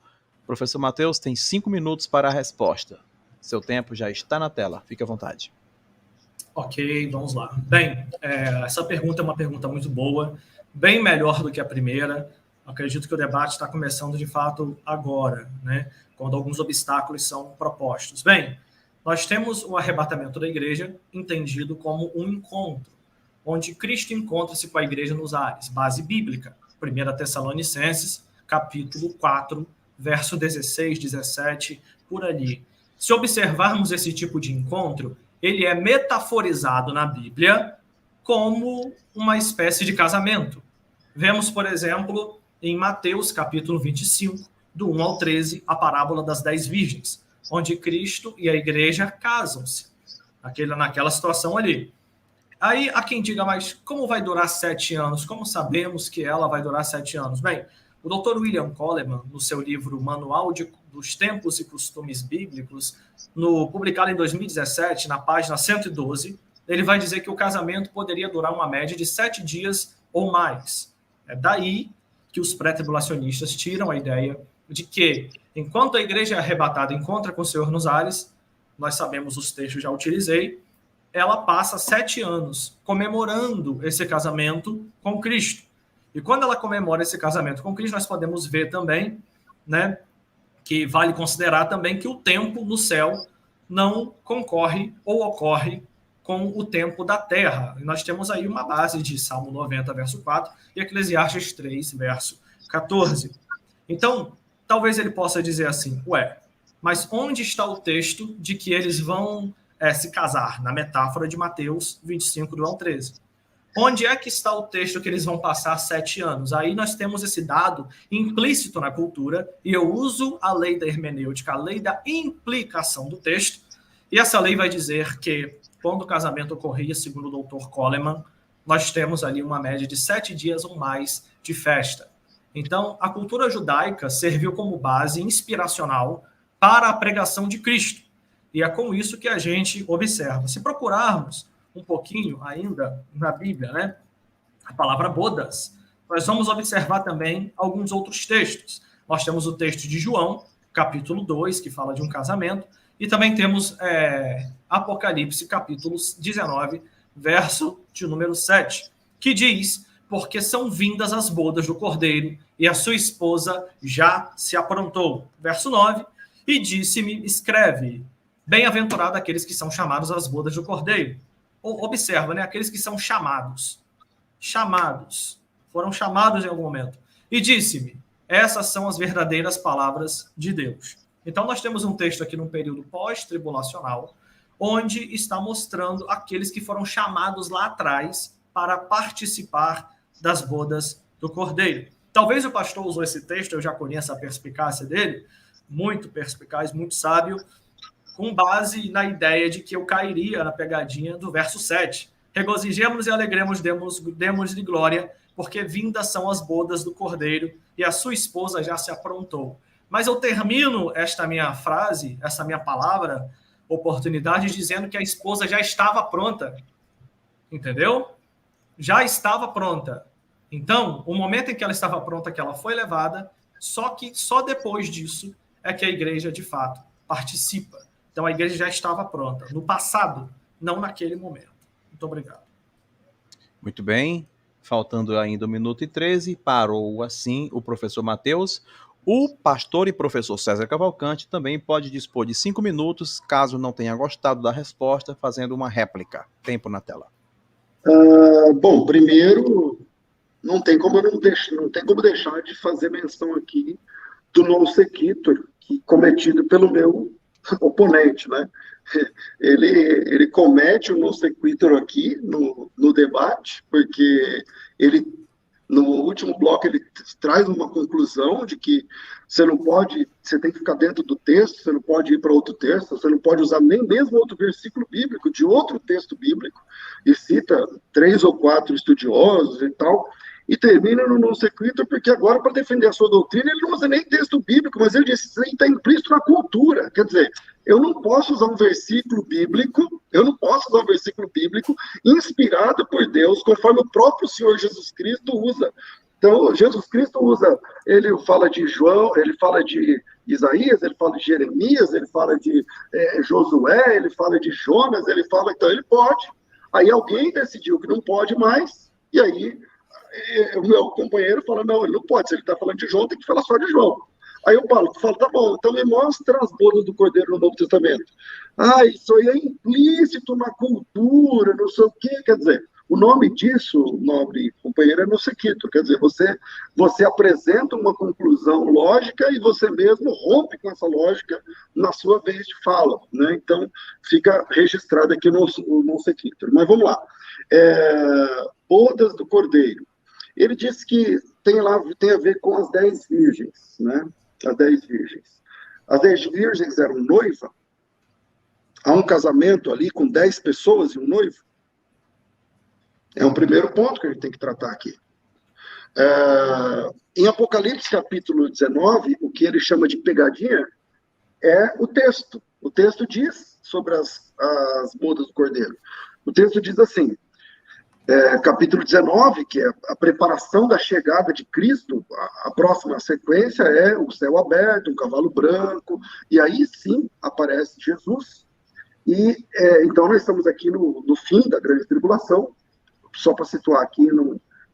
Professor Matheus tem 5 minutos para a resposta. Seu tempo já está na tela. Fique à vontade. Ok, vamos lá. Bem, essa pergunta é uma pergunta muito boa, bem melhor do que a primeira. Acredito que o debate está começando de fato agora, né? Quando alguns obstáculos são propostos. Bem, nós temos o arrebatamento da igreja entendido como um encontro, onde Cristo encontra-se com a igreja nos ares. Base bíblica, 1 Tessalonicenses, capítulo 4, verso 16, 17, por ali. Se observarmos esse tipo de encontro, ele é metaforizado na Bíblia como uma espécie de casamento. Vemos, por exemplo, em Mateus, capítulo 25, do 1 ao 13, a parábola das 10 virgens, onde Cristo e a igreja casam-se, naquela situação ali. Aí, há quem diga, mas como vai durar 7 anos? Como sabemos que ela vai durar 7 anos? Bem, o Dr. William Coleman, no seu livro Manual dos Tempos e Costumes Bíblicos, publicado em 2017, na página 112, ele vai dizer que o casamento poderia durar uma média de 7 dias ou mais. É daí que os pré-tribulacionistas tiram a ideia de que, enquanto a igreja é arrebatada encontra com o Senhor nos ares, nós sabemos os textos, já utilizei, ela passa 7 anos comemorando esse casamento com Cristo. E quando ela comemora esse casamento com Cristo, nós podemos ver também, né, que vale considerar também que o tempo no céu não concorre ou ocorre com o tempo da terra. E nós temos aí uma base de Salmo 90, verso 4, e Eclesiastes 3, verso 14. Então, talvez ele possa dizer assim, mas onde está o texto de que eles vão se casar? Na metáfora de Mateus 25, do 1 ao 13. Onde é que está o texto que eles vão passar 7 anos? Aí nós temos esse dado implícito na cultura, e eu uso a lei da hermenêutica, a lei da implicação do texto, e essa lei vai dizer que, quando o casamento ocorria, segundo o Dr. Coleman, nós temos ali uma média de 7 dias ou mais de festa. Então, a cultura judaica serviu como base inspiracional para a pregação de Cristo, e é com isso que a gente observa. Se procurarmos um pouquinho ainda na Bíblia, né, a palavra bodas, nós vamos observar também alguns outros textos. Nós temos o texto de João, capítulo 2, que fala de um casamento, e também temos Apocalipse, capítulo 19, verso de número 7, que diz: porque são vindas as bodas do Cordeiro, e a sua esposa já se aprontou. Verso 9, e disse-me, escreve, bem-aventurado aqueles que são chamados às bodas do Cordeiro. Observa, né? Aqueles que são chamados. Chamados. Foram chamados em algum momento. E disse-me, essas são as verdadeiras palavras de Deus. Então, nós temos um texto aqui num período pós-tribulacional, onde está mostrando aqueles que foram chamados lá atrás para participar das bodas do Cordeiro. Talvez o pastor usou esse texto, eu já conheço a perspicácia dele, muito perspicaz, muito sábio, com base na ideia de que eu cairia na pegadinha do verso 7. Regozijemos e alegremos, demos-lhe glória, porque vindas são as bodas do Cordeiro, e a sua esposa já se aprontou. Mas eu termino esta minha frase, essa minha palavra, oportunidade, dizendo que a esposa já estava pronta. Entendeu? Já estava pronta. Então, o momento em que ela estava pronta, que ela foi levada, só que só depois disso é que a igreja, de fato, participa. Então, a igreja já estava pronta. No passado, não naquele momento. Muito obrigado. Muito bem. Faltando ainda 1 minuto e 13, parou assim o professor Matheus. O pastor e professor César Cavalcante também pode dispor de 5 minutos, caso não tenha gostado da resposta, fazendo uma réplica. Tempo na tela. Bom, primeiro, não tem como deixar de fazer menção aqui do non sequitur, cometido pelo meu oponente, né? Ele comete o non sequitur aqui no debate, porque ele, no último bloco, ele traz uma conclusão de que você tem que ficar dentro do texto, você não pode ir para outro texto, você não pode usar nem mesmo outro versículo bíblico, de outro texto bíblico, e cita 3 ou 4 estudiosos e tal, e termina no non sequitur, porque agora, para defender a sua doutrina, ele não usa nem texto bíblico, mas ele diz que isso está implícito na cultura. Quer dizer, eu não posso usar um versículo bíblico inspirado por Deus, conforme o próprio Senhor Jesus Cristo usa. Então, Jesus Cristo ele fala de João, ele fala de Isaías, ele fala de Jeremias, ele fala de Josué, ele fala de Jonas, então ele pode. Aí alguém decidiu que não pode mais, e aí o meu companheiro fala, não, ele não pode, se ele está falando de João, tem que falar só de João. Aí eu falo, tá bom, então me mostra as bodas do Cordeiro no Novo Testamento. Isso aí é implícito na cultura, não sei o quê, quer dizer, o nome disso, nobre companheiro, é non sequitur, quer dizer, você apresenta uma conclusão lógica e você mesmo rompe com essa lógica na sua vez de fala, né? Então, fica registrado aqui no non sequitur. Mas vamos lá. Bodas do Cordeiro. Ele diz que tem a ver com as 10 virgens, né? As 10 virgens. As 10 virgens eram noiva. Há um casamento ali com 10 pessoas e um noivo. É um primeiro ponto que a gente tem que tratar aqui. Em Apocalipse, capítulo 19, o que ele chama de pegadinha é o texto. O texto diz sobre as bodas do Cordeiro. O texto diz assim, capítulo 19, que é a preparação da chegada de Cristo, a próxima sequência é o céu aberto, um cavalo branco, e aí sim aparece Jesus. E então nós estamos aqui no fim da grande tribulação, só para situar aqui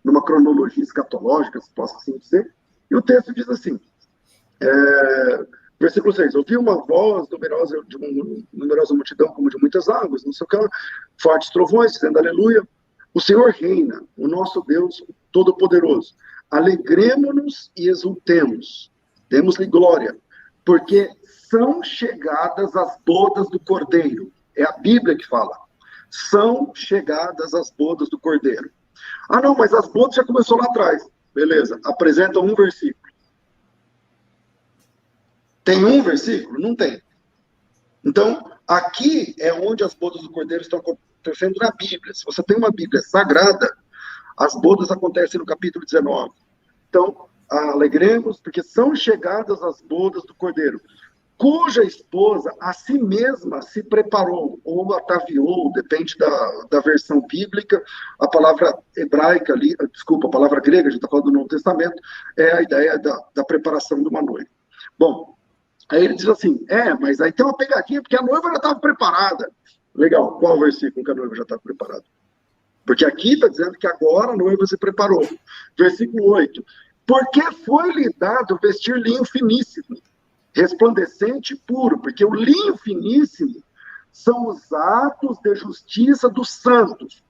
numa cronologia escatológica, se posso assim dizer. E o texto diz assim, versículo 6, ouvi uma voz numerosa de uma numerosa multidão, como de muitas águas, não sei o que, fortes trovões, dizendo aleluia, o Senhor reina, o nosso Deus Todo-Poderoso. Alegremo-nos e exultemos, demos-lhe glória, porque são chegadas as bodas do Cordeiro. É a Bíblia que fala. São chegadas as bodas do Cordeiro. Não, mas as bodas já começou lá atrás. Beleza, apresenta um versículo. Tem um versículo? Não tem. Então, aqui é onde as bodas do Cordeiro estão acontecendo na Bíblia. Se você tem uma Bíblia sagrada, as bodas acontecem no capítulo 19. Então, alegremos, porque são chegadas as bodas do Cordeiro, cuja esposa a si mesma se preparou, ou ataviou, depende da versão bíblica. A palavra hebraica ali, desculpa, a palavra grega, a gente está falando do Novo Testamento, é a ideia da preparação de uma noiva. Bom, aí ele diz assim, mas aí tem uma pegadinha, porque a noiva já estava preparada. Legal, qual versículo que a noiva já está preparada? Porque aqui está dizendo que agora a noiva se preparou. Versículo 8. Porque foi-lhe dado vestir linho finíssimo, resplandecente e puro, porque o linho finíssimo são os atos de justiça dos santos.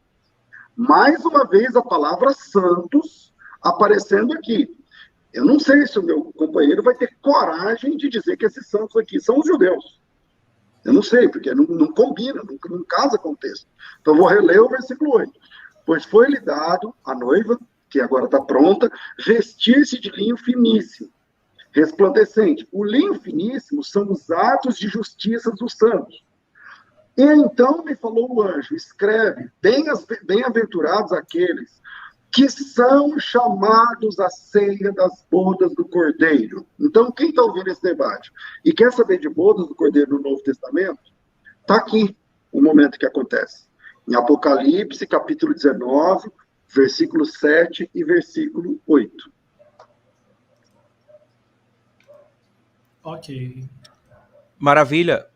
Mais uma vez a palavra santos aparecendo aqui. Eu não sei se o meu companheiro vai ter coragem de dizer que esses santos aqui são os judeus. Eu não sei, porque não combina, não casa com o texto. Então, vou reler o versículo 8. Pois foi-lhe dado a noiva, que agora está pronta, vestir-se de linho finíssimo, resplandecente. O linho finíssimo são os atos de justiça dos santos. E então me falou o anjo, escreve, bem-aventurados aqueles que são chamados à ceia das bodas do Cordeiro. Então, quem está ouvindo esse debate e quer saber de bodas do Cordeiro no Novo Testamento, está aqui o momento que acontece. Em Apocalipse, capítulo 19, versículo 7 e versículo 8. Ok. Maravilha.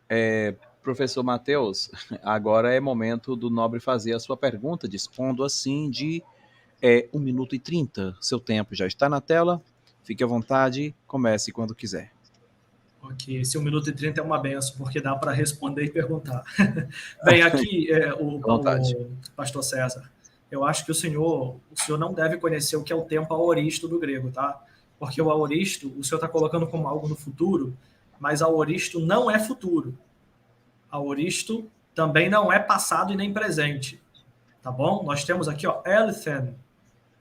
Professor Matheus, agora é momento do nobre fazer a sua pergunta, dispondo assim de 1 minuto e 30. Seu tempo já está na tela. Fique à vontade, comece quando quiser. Ok, esse 1 minuto e 30 é uma benção, porque dá para responder e perguntar. Bem, aqui, o pastor César, eu acho que o senhor não deve conhecer o que é o tempo aoristo do grego, tá? Porque o aoristo, o senhor está colocando como algo no futuro, mas aoristo não é futuro. Aoristo também não é passado e nem presente, tá bom? Nós temos aqui, elthen,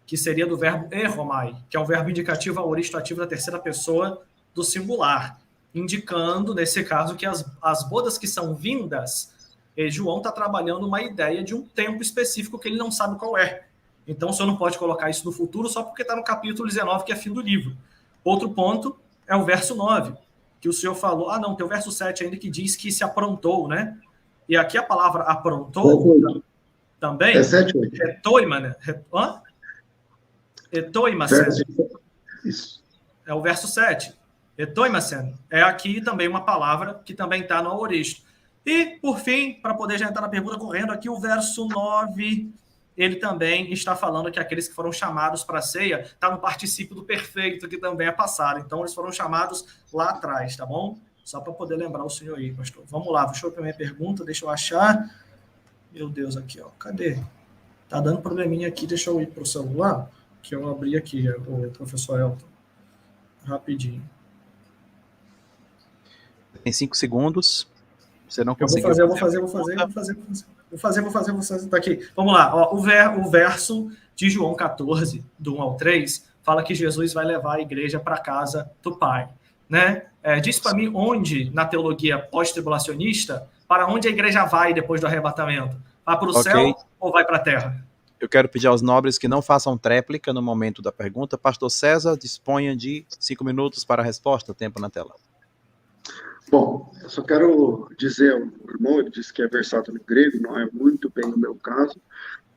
que seria do verbo eromai, que é um verbo indicativo aoristo ativo da terceira pessoa do singular, indicando, nesse caso, que as bodas que são vindas, João está trabalhando uma ideia de um tempo específico que ele não sabe qual é. Então, o senhor não pode colocar isso no futuro só porque está no capítulo 19, que é fim do livro. Outro ponto é o verso 9, que o senhor falou, não, tem o verso 7 ainda que diz que se aprontou, né? E aqui a palavra aprontou também é 7, etoimasen. Isso. É o verso 7. Etoimasen. É aqui também uma palavra que também está no aoristo. E, por fim, para poder já entrar na pergunta correndo, aqui o verso 9, ele também está falando que aqueles que foram chamados para a ceia, está no particípio do perfeito, que também é passado. Então, eles foram chamados lá atrás, tá bom? Só para poder lembrar o senhor aí, pastor. Vamos lá, deixa eu ver a minha pergunta, deixa eu achar. Meu Deus, aqui, cadê? Tá dando probleminha aqui, deixa eu ir para o celular, que eu abri aqui, o professor Elton. Rapidinho. Tem 5 segundos. Você não conseguiu. Vou fazer. Tá aqui. Vamos lá. O verso de João 14, do 1 ao 3, fala que Jesus vai levar a igreja para a casa do Pai. Né? Diz para mim onde, na teologia pós-tribulacionista, para onde a igreja vai depois do arrebatamento? Vai para o céu ou vai para a terra? Eu quero pedir aos nobres que não façam tréplica no momento da pergunta. Pastor César, disponha de 5 minutos para a resposta. Tempo na tela. Bom, eu só quero dizer ao irmão, ele disse que é versátil no grego, não é muito bem no meu caso,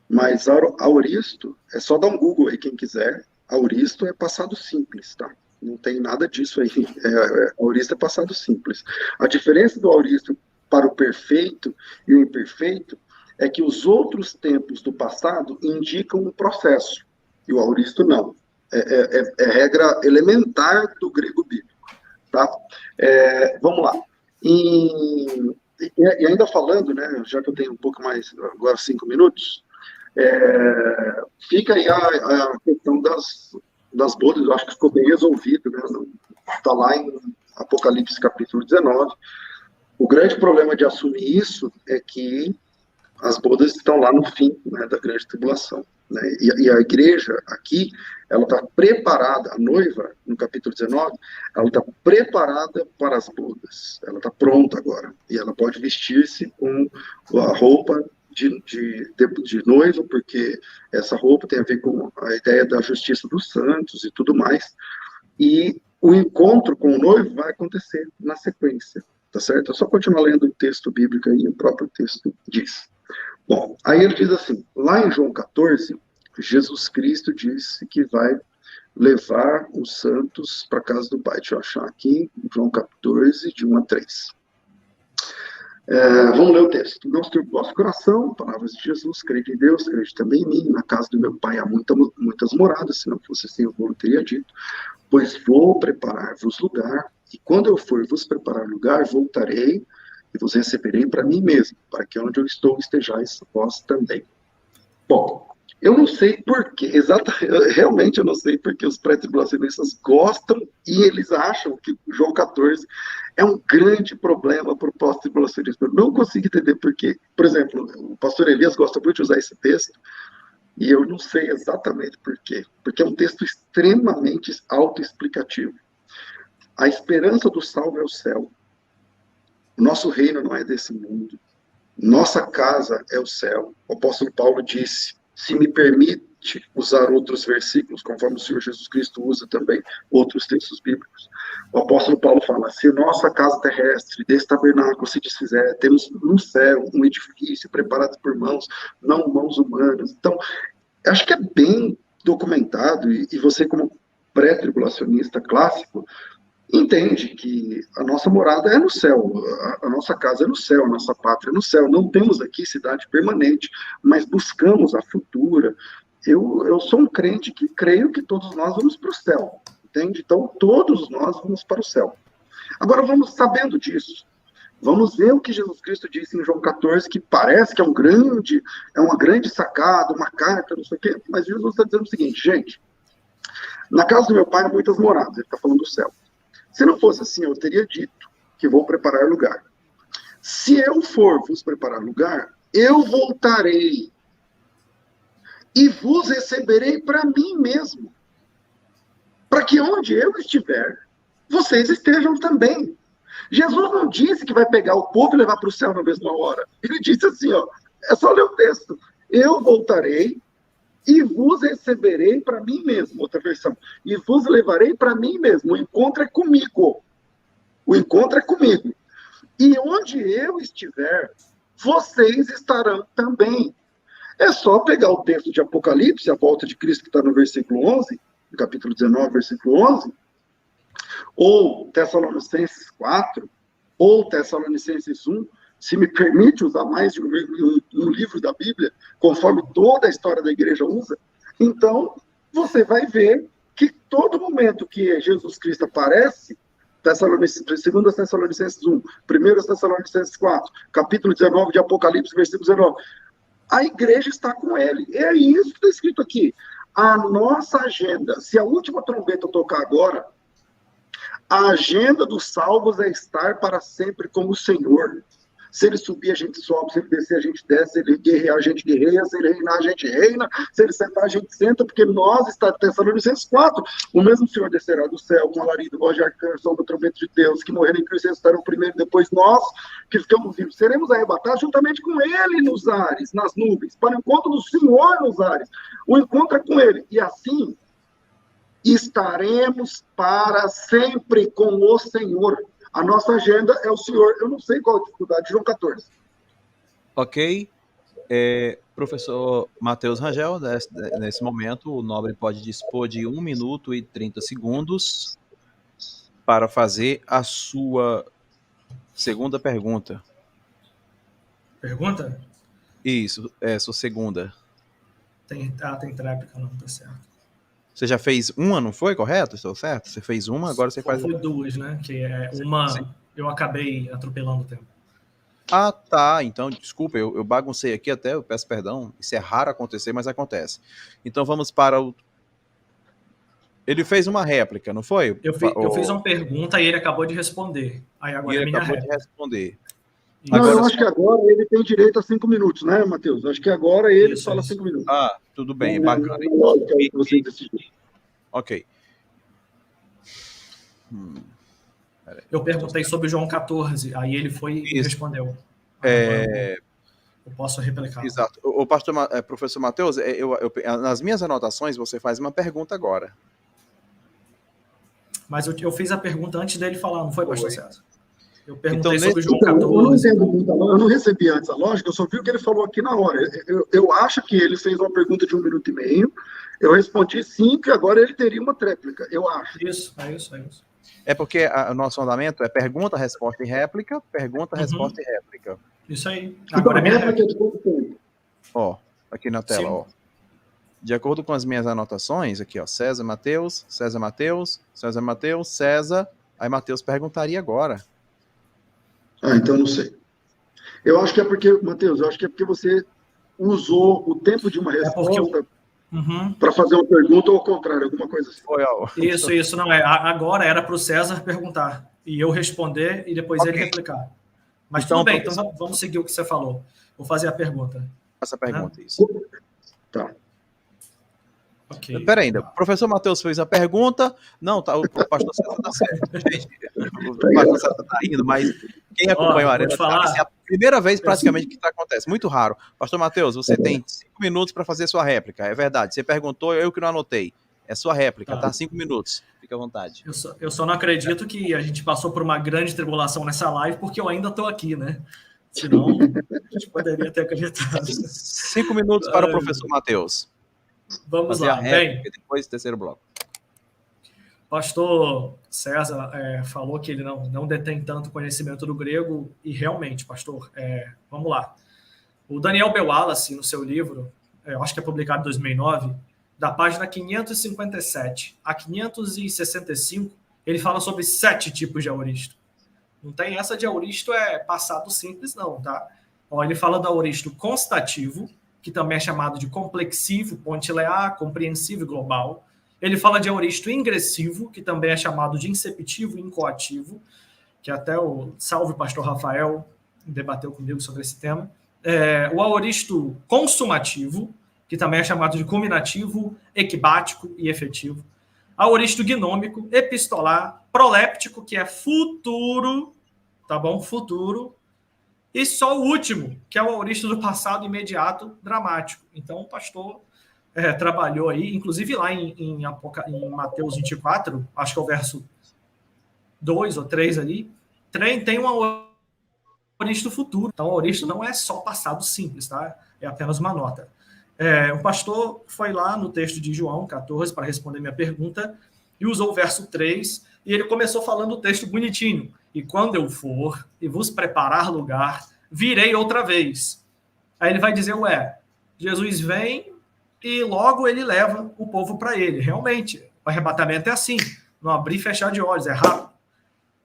mas aoristo, é só dar um Google aí quem quiser, aoristo é passado simples, tá? Não tem nada disso aí, aoristo é passado simples. A diferença do aoristo para o perfeito e o imperfeito é que os outros tempos do passado indicam um processo, e o aoristo não. É regra elementar do grego bíblico. Tá? Vamos lá. E ainda falando, né, já que eu tenho um pouco mais, agora 5 minutos, fica aí a questão das bodas, eu acho que ficou bem resolvido, né? Está lá em Apocalipse capítulo 19. O grande problema de assumir isso é que as bodas estão lá no fim, né, da grande tribulação. Né? E a igreja aqui, ela está preparada, a noiva, no capítulo 19, ela está preparada para as bodas, ela está pronta agora, e ela pode vestir-se com a roupa de noiva, porque essa roupa tem a ver com a ideia da justiça dos santos e tudo mais, e o encontro com o noivo vai acontecer na sequência, tá certo? É só continuar lendo o texto bíblico aí, o próprio texto diz. Bom, aí ele diz assim, lá em João 14, Jesus Cristo disse que vai levar os santos para a casa do Pai. Deixa eu achar aqui, João 14, de 1 a 3. Vamos ler o texto. Não se turbe o vosso coração, palavras de Jesus, crede em Deus, crede também em mim. Na casa do meu pai há muitas moradas, se não fosse assim eu não teria dito. Pois vou preparar-vos lugar, e quando eu for vos preparar lugar, voltarei e vos receberei para mim mesmo, para que onde eu estou estejais vós também. Bom, eu não sei porquê, realmente eu não sei porque os pré-tribulacionistas gostam e eles acham que João 14 é um grande problema para o pós-tribulacionismo. Eu não consigo entender porquê. Por exemplo, o pastor Elias gosta muito de usar esse texto, e eu não sei exatamente porquê. Porque é um texto extremamente autoexplicativo. A esperança do salvo é o céu. O nosso reino não é desse mundo. Nossa casa é o céu. O apóstolo Paulo disse, se me permite usar outros versículos, conforme o Senhor Jesus Cristo usa também outros textos bíblicos. O apóstolo Paulo fala, se nossa casa terrestre, desse tabernáculo se desfizer, temos no céu um edifício preparado por mãos, não mãos humanas. Então, acho que é bem documentado, e você como pré-tribulacionista clássico, entende que a nossa morada é no céu, a nossa casa é no céu, a nossa pátria é no céu. Não temos aqui cidade permanente, mas buscamos a futura. Eu sou um crente que creio que todos nós vamos para o céu, entende? Então, todos nós vamos para o céu. Agora, vamos sabendo disso. Vamos ver o que Jesus Cristo disse em João 14, que parece que é uma grande sacada, uma carta, não sei o quê, mas Jesus está dizendo o seguinte, gente, na casa do meu pai há muitas moradas, ele está falando do céu. Se não fosse assim, eu teria dito que vou preparar lugar. Se eu for vos preparar lugar, eu voltarei e vos receberei para mim mesmo, para que onde eu estiver, vocês estejam também. Jesus não disse que vai pegar o povo e levar para o céu na mesma hora. Ele disse assim, ó, é só ler o texto. Eu voltarei e vos receberei para mim mesmo, outra versão, e vos levarei para mim mesmo, o encontro é comigo, e onde eu estiver, vocês estarão também. É só pegar o texto de Apocalipse, a volta de Cristo que está no versículo 11, no capítulo 19, versículo 11, ou Tessalonicenses 4, ou Tessalonicenses 1, se me permite usar mais de um livro da Bíblia, conforme toda a história da igreja usa, então você vai ver que todo momento que Jesus Cristo aparece, 2 Tessalonicenses 1, 1 Tessalonicenses 4, capítulo 19 de Apocalipse, versículo 19, a igreja está com ele. É isso que está escrito aqui. A nossa agenda, se a última trombeta tocar agora, a agenda dos salvos é estar para sempre com o Senhor. Se ele subir, a gente sobe. Se ele descer, a gente desce. Se ele guerrear, a gente guerreia. Se ele reinar, a gente reina. Se ele sentar, a gente senta. Porque nós, está Tessalonicenses 4, o mesmo Senhor descerá do céu com alarido, voz de arcanjo, som do trombeta de Deus, que morreram em Cristo estarão primeiro, depois nós, que ficamos vivos, seremos arrebatados juntamente com ele nos ares, nas nuvens, para o encontro do Senhor nos ares. O encontro é com ele. E assim, estaremos para sempre com o Senhor. A nossa agenda é o Senhor. Eu não sei qual a dificuldade de João 14. Ok. Professor Matheus Rangel, nesse momento, o nobre pode dispor de 1 minuto e 30 segundos para fazer a sua segunda pergunta. Pergunta? Isso, sua segunda. Tem tréplica, não, tá certo. Você já fez uma, não foi? Correto? Estou certo? Você fez uma, agora você faz... Foi duas, né? Que é uma... Sim. Eu acabei atropelando o tempo. Ah, tá. Então, desculpa, eu baguncei aqui até, eu peço perdão. Isso é raro acontecer, mas acontece. Então, vamos para o... Ele fez uma réplica, não foi? Eu fiz uma pergunta e ele acabou de responder. Aí agora ele acabou de responder. Não, agora, eu acho que agora ele tem direito a 5 minutos, né, Matheus? Acho que agora ele fala 5 minutos. Ah, tudo bem, é bacana. Ok. Eu perguntei sobre João 14, aí ele foi e respondeu. Eu posso replicar. Exato. O professor Matheus, nas minhas anotações, você faz uma pergunta agora. Mas eu fiz a pergunta antes dele falar, não foi, pastor César? Eu perguntei sobre João 14. Eu não recebi antes a lógica, eu só vi o que ele falou aqui na hora. Eu acho que ele fez uma pergunta de 1 minuto e meio, eu respondi 5 e agora ele teria uma tréplica, eu acho. Isso. É porque o nosso fundamento é pergunta, resposta e réplica, pergunta, resposta e réplica. Isso aí. Agora é minha réplica de todo tempo. Ó, aqui na tela, ó. De acordo com as minhas anotações, aqui, ó, César, Mateus, César, Mateus, César, Mateus, César. Aí Mateus perguntaria agora. Ah, então não sei. Eu acho que é porque, Mateus, você usou o tempo de uma resposta para fazer uma pergunta ou ao contrário, alguma coisa assim. Isso, não é. Agora era para o César perguntar e eu responder e depois ele replicar. Mas então, tudo bem, então vamos seguir o que você falou. Vou fazer a pergunta. Essa pergunta, isso. Tá. Okay. Peraí, ainda. O professor Mateus fez a pergunta. Não, tá, o pastor César está certo, gente. O pastor César está indo, mas quem acompanha o Arena sabe que é a primeira vez praticamente que isso acontece. Muito raro. Pastor Mateus, você tem 5 minutos para fazer sua réplica. É verdade. Você perguntou, eu que não anotei. É sua réplica, tá? 5 minutos. Fica à vontade. Eu só não acredito que a gente passou por uma grande tribulação nessa live, porque eu ainda estou aqui, né? Senão, a gente poderia ter acreditado. 5 minutos para o professor Mateus. Vamos lá, bem. Depois do terceiro bloco. Pastor César falou que ele não detém tanto conhecimento do grego, e realmente, pastor, vamos lá. O Daniel B. Wallace, no seu livro, eu acho que é publicado em 2009, da página 557 a 565, ele fala sobre 7 tipos de aoristo. Não tem essa de aoristo passado simples, não, tá? Ó, ele fala do aoristo constativo, que também é chamado de complexivo, pontilear, compreensivo e global. Ele fala de aoristo ingressivo, que também é chamado de inceptivo e incoativo, que até o salve pastor Rafael debateu comigo sobre esse tema. O aoristo consumativo, que também é chamado de culminativo, equibático e efetivo. Aoristo gnômico, epistolar, proléptico, que é futuro, tá bom? Futuro. E só o último, que é o aoristo do passado imediato dramático. Então, o pastor trabalhou aí, inclusive lá em Mateus 24, acho que é o verso 2 ou 3 ali, tem um aoristo futuro. Então, o aoristo não é só passado simples, tá? É apenas uma nota. O pastor foi lá no texto de João 14 para responder minha pergunta e usou o verso 3 e ele começou falando o texto bonitinho. E quando eu for e vos preparar lugar, virei outra vez. Aí ele vai dizer, Jesus vem e logo ele leva o povo para ele. Realmente, o arrebatamento é assim, não abrir e fechar de olhos, é rápido.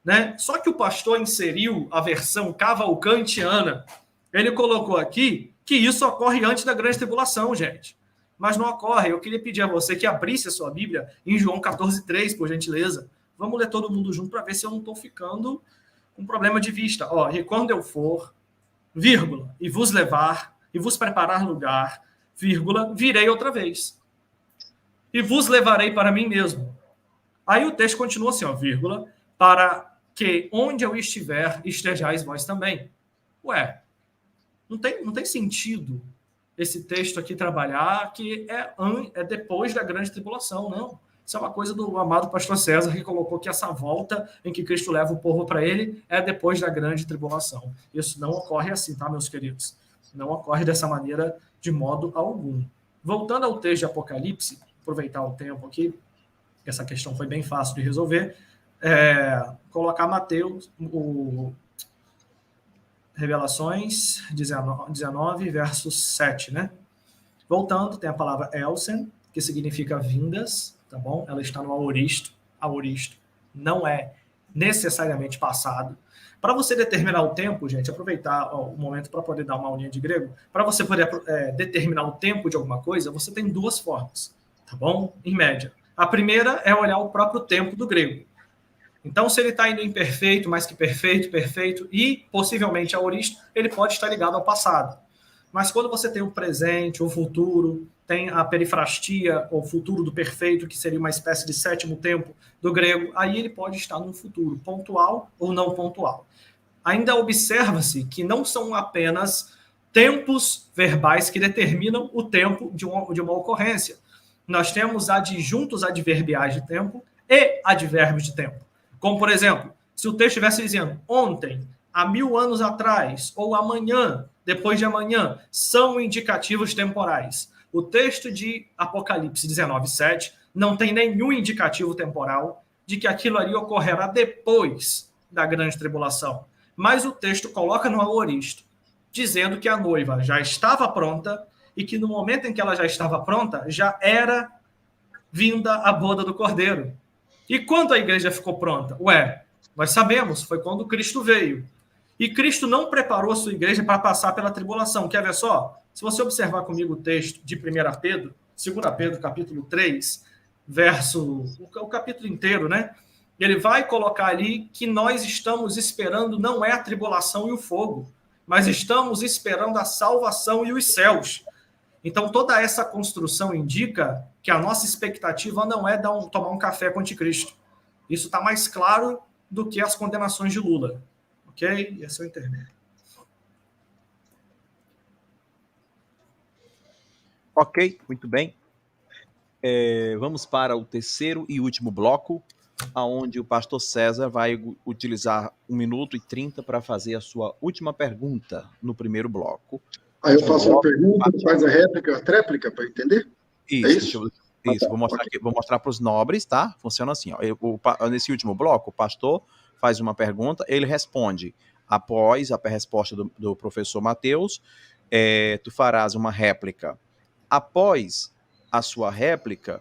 Né? Só que o pastor inseriu a versão cavalcantiana. Ele colocou aqui que isso ocorre antes da grande tribulação, gente. Mas não ocorre. Eu queria pedir a você que abrisse a sua Bíblia em João 14:3, por gentileza. Vamos ler todo mundo junto para ver se eu não estou ficando com problema de vista. E quando eu for, vírgula, e vos levar, e vos preparar lugar, vírgula, virei outra vez. E vos levarei para mim mesmo. Aí o texto continua assim, vírgula, para que onde eu estiver, estejais vós também. Não tem sentido esse texto aqui trabalhar que é depois da grande tribulação, não. Isso é uma coisa do amado pastor César, que colocou que essa volta em que Cristo leva o povo para ele é depois da grande tribulação. Isso não ocorre assim, tá, meus queridos? Não ocorre dessa maneira de modo algum. Voltando ao texto de Apocalipse, aproveitar o tempo aqui, essa questão foi bem fácil de resolver, colocar Mateus, Revelações 19, verso 7, né? Voltando, tem a palavra Elsen, que significa vindas, tá bom? Ela está no aoristo. Aoristo não é necessariamente passado. Para você determinar o tempo, gente, aproveitar o momento para poder dar uma aulinha de grego, para você poder determinar o tempo de alguma coisa, você tem 2 formas, tá bom? Em média. A primeira é olhar o próprio tempo do grego. Então, se ele está indo em perfeito, mais que perfeito, perfeito, e possivelmente aoristo, ele pode estar ligado ao passado. Mas quando você tem o presente, o futuro, tem a perifrastia, ou futuro do perfeito, que seria uma espécie de 7º tempo do grego, aí ele pode estar num futuro pontual ou não pontual. Ainda observa-se que não são apenas tempos verbais que determinam o tempo de uma ocorrência. Nós temos adjuntos adverbiais de tempo e advérbios de tempo. Como, por exemplo, se o texto estivesse dizendo ontem, há 1000 anos atrás, ou amanhã, depois de amanhã, são indicativos temporais. O texto de Apocalipse 19:7 não tem nenhum indicativo temporal, de que aquilo ali ocorrerá depois da grande tribulação. Mas o texto coloca no aoristo, dizendo que a noiva já estava pronta e que no momento em que ela já estava pronta, já era vinda a boda do Cordeiro. E quando a igreja ficou pronta? Nós sabemos, foi quando Cristo veio. E Cristo não preparou a sua igreja para passar pela tribulação. Quer ver só? Se você observar comigo o texto de 1 Pedro, 2 Pedro, capítulo 3, o capítulo inteiro, né? Ele vai colocar ali que nós estamos esperando não é a tribulação e o fogo, mas estamos esperando a salvação e os céus. Então, toda essa construção indica que a nossa expectativa não é tomar um café com o anticristo. Isso está mais claro do que as condenações de Lula. Ok? Esse é o intermédio. Ok, muito bem. Vamos para o terceiro e último bloco, onde o pastor César vai utilizar 1 minuto e 30 para fazer a sua última pergunta no primeiro bloco. Aí eu faço uma pergunta, faz a réplica, a tréplica, para entender? Isso, vou mostrar aqui, vou mostrar para os nobres, tá? Funciona assim, ó. Nesse último bloco, o pastor faz uma pergunta, ele responde após a resposta do professor Mateus, tu farás uma réplica. Após a sua réplica,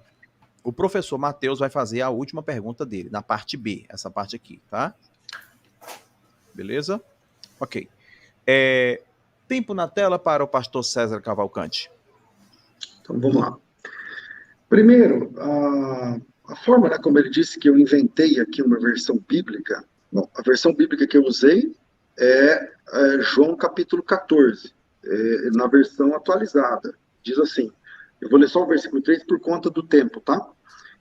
o professor Mateus vai fazer a última pergunta dele, na parte B, essa parte aqui, tá? Beleza? Ok. Tempo na tela para o pastor César Cavalcante. Então, vamos lá. Primeiro, a forma, né, como ele disse que eu inventei aqui uma versão bíblica, bom, a versão bíblica que eu usei é João capítulo 14, na versão atualizada. Diz assim, eu vou ler só o versículo 3 por conta do tempo, tá?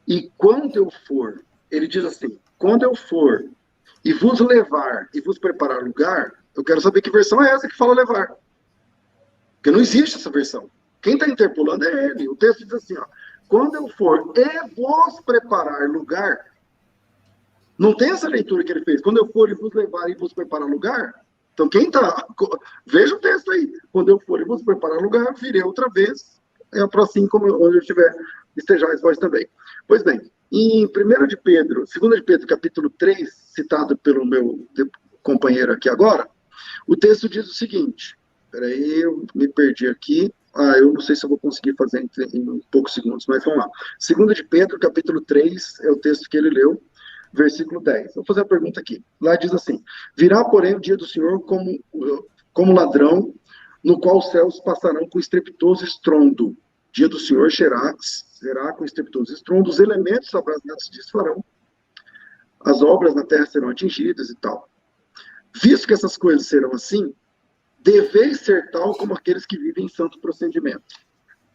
E quando eu for, ele diz assim, quando eu for e vos levar e vos preparar lugar, eu quero saber que versão é essa que fala levar. Porque não existe essa versão. Quem está interpolando é ele. O texto diz assim, ó, quando eu for e vos preparar lugar, não tem essa leitura que ele fez. Quando eu for e vos levar e vos preparar lugar, então quem está... Veja o texto aí. Quando eu for e vos preparar lugar, virei outra vez, para assim como onde eu estiver, estejais vós também. Pois bem, em 2 de Pedro, capítulo 3, citado pelo meu companheiro aqui agora, o texto diz o seguinte, peraí, eu me perdi aqui, eu não sei se eu vou conseguir fazer em poucos segundos, mas vamos lá. 2 de Pedro, capítulo 3, é o texto que ele leu, versículo 10. Vou fazer a pergunta aqui. Lá diz assim, virá, porém, o dia do Senhor como ladrão, no qual os céus passarão com estrepitoso estrondo. Dia do Senhor será com estrepitoso estrondo, os elementos abrasados se desfarão, as obras na terra serão atingidas e tal. Visto que essas coisas serão assim, deveis ser tal como aqueles que vivem em santo procedimento.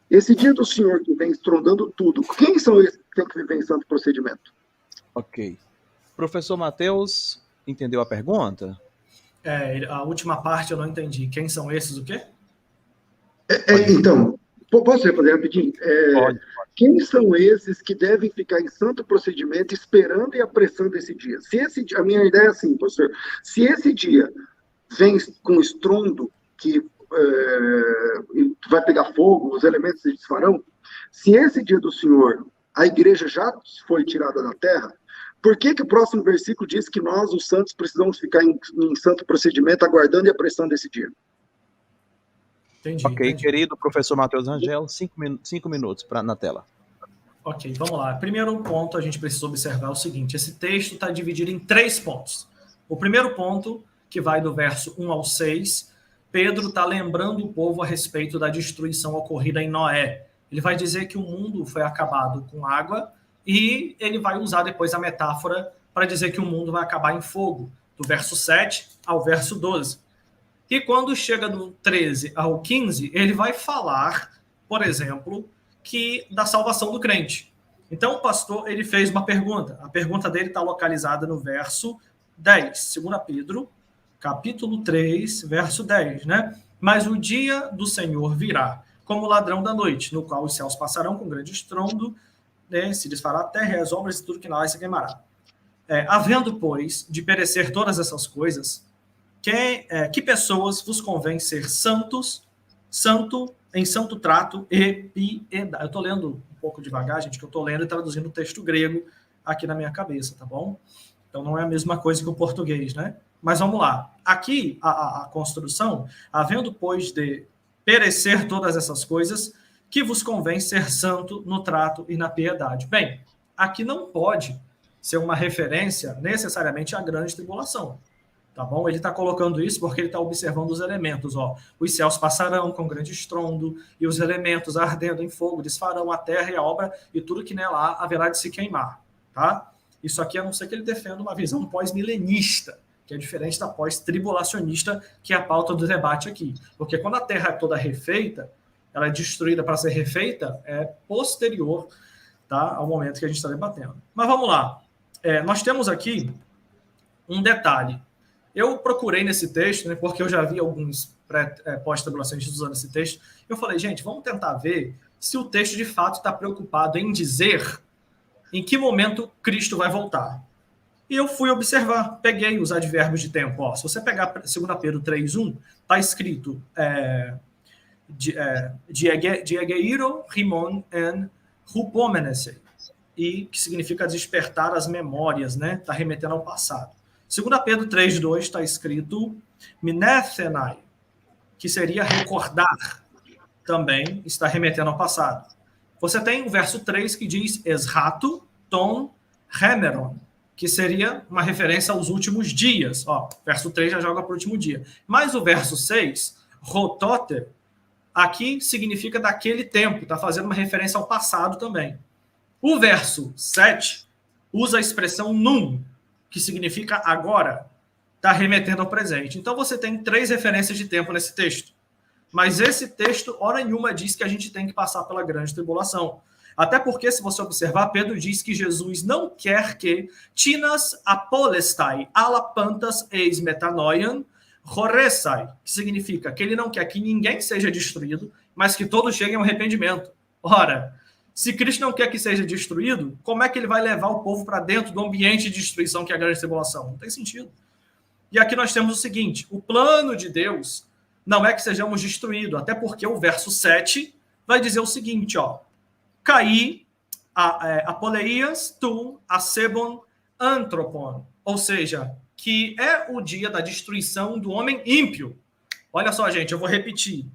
Esse dia do Senhor que vem estrondando tudo, quem são esses que têm que viver em santo procedimento? Ok. Professor Mateus, entendeu a pergunta? A última parte eu não entendi. Quem são esses o quê? Então, posso fazer rapidinho? Pode. Quem são esses que devem ficar em santo procedimento esperando e apressando esse dia? A minha ideia é assim, professor, se esse dia vem com estrondo que vai pegar fogo, os elementos se desfarão, se esse dia do Senhor a igreja já foi tirada da terra, por que o próximo versículo diz que nós, os santos, precisamos ficar em santo procedimento, aguardando e apressando esse dia? Entendi. Querido professor Mateus Rangel, 5 minutos na tela. Ok, vamos lá. Primeiro ponto, a gente precisa observar o seguinte, esse texto está dividido em 3 pontos. O primeiro ponto, que vai do verso 1 ao 6, Pedro está lembrando o povo a respeito da destruição ocorrida em Noé. Ele vai dizer que o mundo foi acabado com água e ele vai usar depois a metáfora para dizer que o mundo vai acabar em fogo, do verso 7 ao verso 12. E quando chega do 13 ao 15, ele vai falar, por exemplo, da salvação do crente. Então o pastor ele fez uma pergunta. A pergunta dele está localizada no verso 10, 2 Pedro, capítulo 3, verso 10, né? Mas o dia do Senhor virá, como ladrão da noite, no qual os céus passarão com grande estrondo, né? Se desfará a terra e as obras e tudo que nela se queimará. Havendo, pois, de perecer todas essas coisas, que pessoas vos convém ser santos, em santo trato e piedade. Eu estou lendo um pouco devagar, gente, que eu estou lendo e traduzindo o texto grego aqui na minha cabeça, tá bom? Então não é a mesma coisa que o português, né? Mas vamos lá. Aqui, a construção, havendo, pois, de perecer todas essas coisas, que vos convém ser santo no trato e na piedade. Bem, aqui não pode ser uma referência necessariamente à grande tribulação, tá bom? Ele está colocando isso porque ele está observando os elementos, ó. Os céus passarão com grande estrondo e os elementos ardendo em fogo desfarão a terra e a obra e tudo que nela há haverá de se queimar, tá? Isso aqui, a não ser que ele defenda uma visão pós-milenista, que é diferente da pós-tribulacionista, que é a pauta do debate aqui. Porque quando a terra é toda refeita, ela é destruída para ser refeita, é posterior, tá, ao momento que a gente está debatendo. Mas vamos lá. Nós temos aqui um detalhe. Eu procurei nesse texto, né, porque eu já vi alguns pós-tribulacionistas usando esse texto. Eu falei, gente, vamos tentar ver se o texto de fato está preocupado em dizer em que momento Cristo vai voltar. E eu fui observar, peguei os advérbios de tempo. Ó, se você pegar 2 Pedro 3:1, está escrito Diegeiro, Rimon en Rupomenese, e que significa despertar as memórias, né? Está remetendo ao passado. 2 Pedro 3:2 está escrito Minethenai, que seria recordar, também está remetendo ao passado. Você tem o verso 3 que diz Esrato ton hemeron, que seria uma referência aos últimos dias. Ó, verso 3 já joga para o último dia. Mas o verso 6, rototer, aqui significa daquele tempo, está fazendo uma referência ao passado também. O verso 7 usa a expressão num, que significa agora, está remetendo ao presente. Então você tem 3 referências de tempo nesse texto. Mas esse texto, hora nenhuma, diz que a gente tem que passar pela grande tribulação. Até porque, se você observar, Pedro diz que Jesus não quer que tinas apolestai alapantas eis metanoian horresai, que significa que ele não quer que ninguém seja destruído, mas que todos cheguem ao arrependimento. Ora, se Cristo não quer que seja destruído, como é que ele vai levar o povo para dentro do ambiente de destruição que é a grande tribulação? Não tem sentido. E aqui nós temos o seguinte, o plano de Deus não é que sejamos destruídos, até porque o verso 7 vai dizer o seguinte, ó, Caí, apoleias, tu, asebon, antropon, ou seja, que é o dia da destruição do homem ímpio. Olha só, gente, eu vou repetir.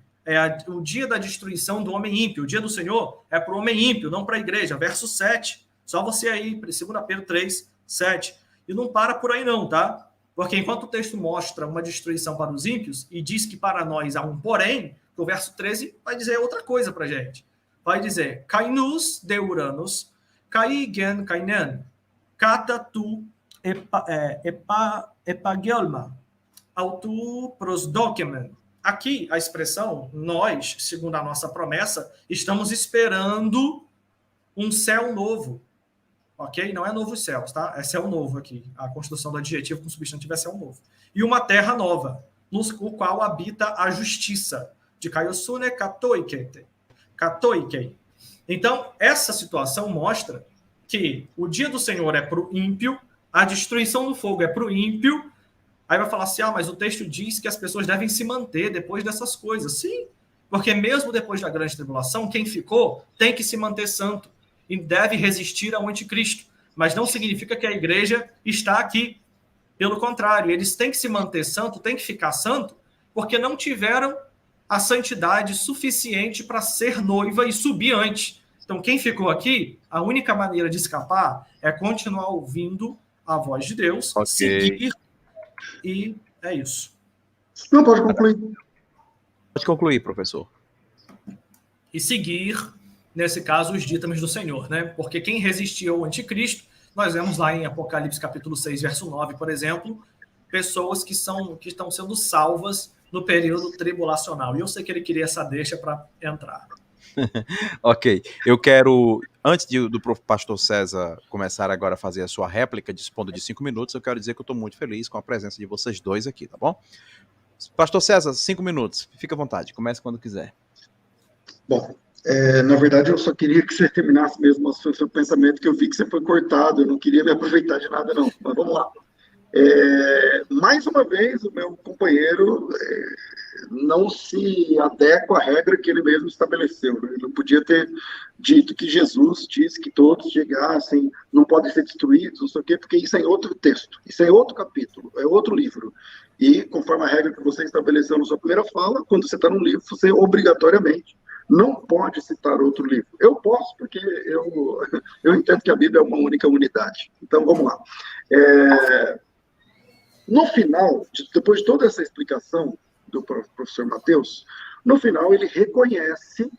O dia da destruição do homem ímpio. O dia do Senhor é para o homem ímpio, não para a igreja. Verso 7. Só você aí, 2 Pedro 3, 7. E não para por aí não, tá? Porque enquanto o texto mostra uma destruição para os ímpios e diz que para nós há um porém, o verso 13 vai dizer outra coisa para a gente. Vai dizer, Kainus de Uranus, Kaigen Kainan, Kata tu epagelma, autu prosdokemen. Aqui, a expressão, nós, segundo a nossa promessa, estamos esperando um céu novo. Ok? Não é novos céus, tá? É céu novo aqui. A construção do adjetivo com substantivo é céu novo. E uma terra nova, no qual habita a justiça. De Kaiosune Katoikei. Então, essa situação mostra que o dia do Senhor é para o ímpio, a destruição do fogo é para o ímpio. Aí vai falar assim, mas o texto diz que as pessoas devem se manter depois dessas coisas. Sim, porque mesmo depois da grande tribulação, quem ficou tem que se manter santo e deve resistir ao anticristo. Mas não significa que a igreja está aqui. Pelo contrário, eles têm que se manter santo, têm que ficar santo, porque não tiveram a santidade suficiente para ser noiva e subir antes. Então, quem ficou aqui, a única maneira de escapar é continuar ouvindo a voz de Deus, seguir, e é isso. Não, pode concluir. Pode concluir, professor. E seguir, nesse caso, os dítames do Senhor, né? Porque quem resistiu ao anticristo, nós vemos lá em Apocalipse capítulo 6, verso 9, por exemplo, pessoas que estão sendo salvas no período tribulacional. E eu sei que ele queria essa deixa para entrar. Ok. Eu quero, antes do pastor César começar agora a fazer a sua réplica, dispondo de 5 minutos, eu quero dizer que eu estou muito feliz com a presença de vocês dois aqui, tá bom? Pastor César, 5 minutos. Fica à vontade, comece quando quiser. Bom, na verdade eu só queria que você terminasse mesmo o seu pensamento, que eu vi que você foi cortado, eu não queria me aproveitar de nada não, mas vamos lá. Mais uma vez, o meu companheiro não se adequa à regra que ele mesmo estabeleceu. Ele não podia ter dito que Jesus disse que todos chegassem, não podem ser destruídos, não sei o quê, porque isso é em outro texto, isso é em outro capítulo, é outro livro. E, conforme a regra que você estabeleceu na sua primeira fala, quando você está num livro, você obrigatoriamente não pode citar outro livro. Eu posso, porque eu entendo que a Bíblia é uma única unidade. Então, vamos lá. No final, depois de toda essa explicação do professor Mateus, no final ele reconhece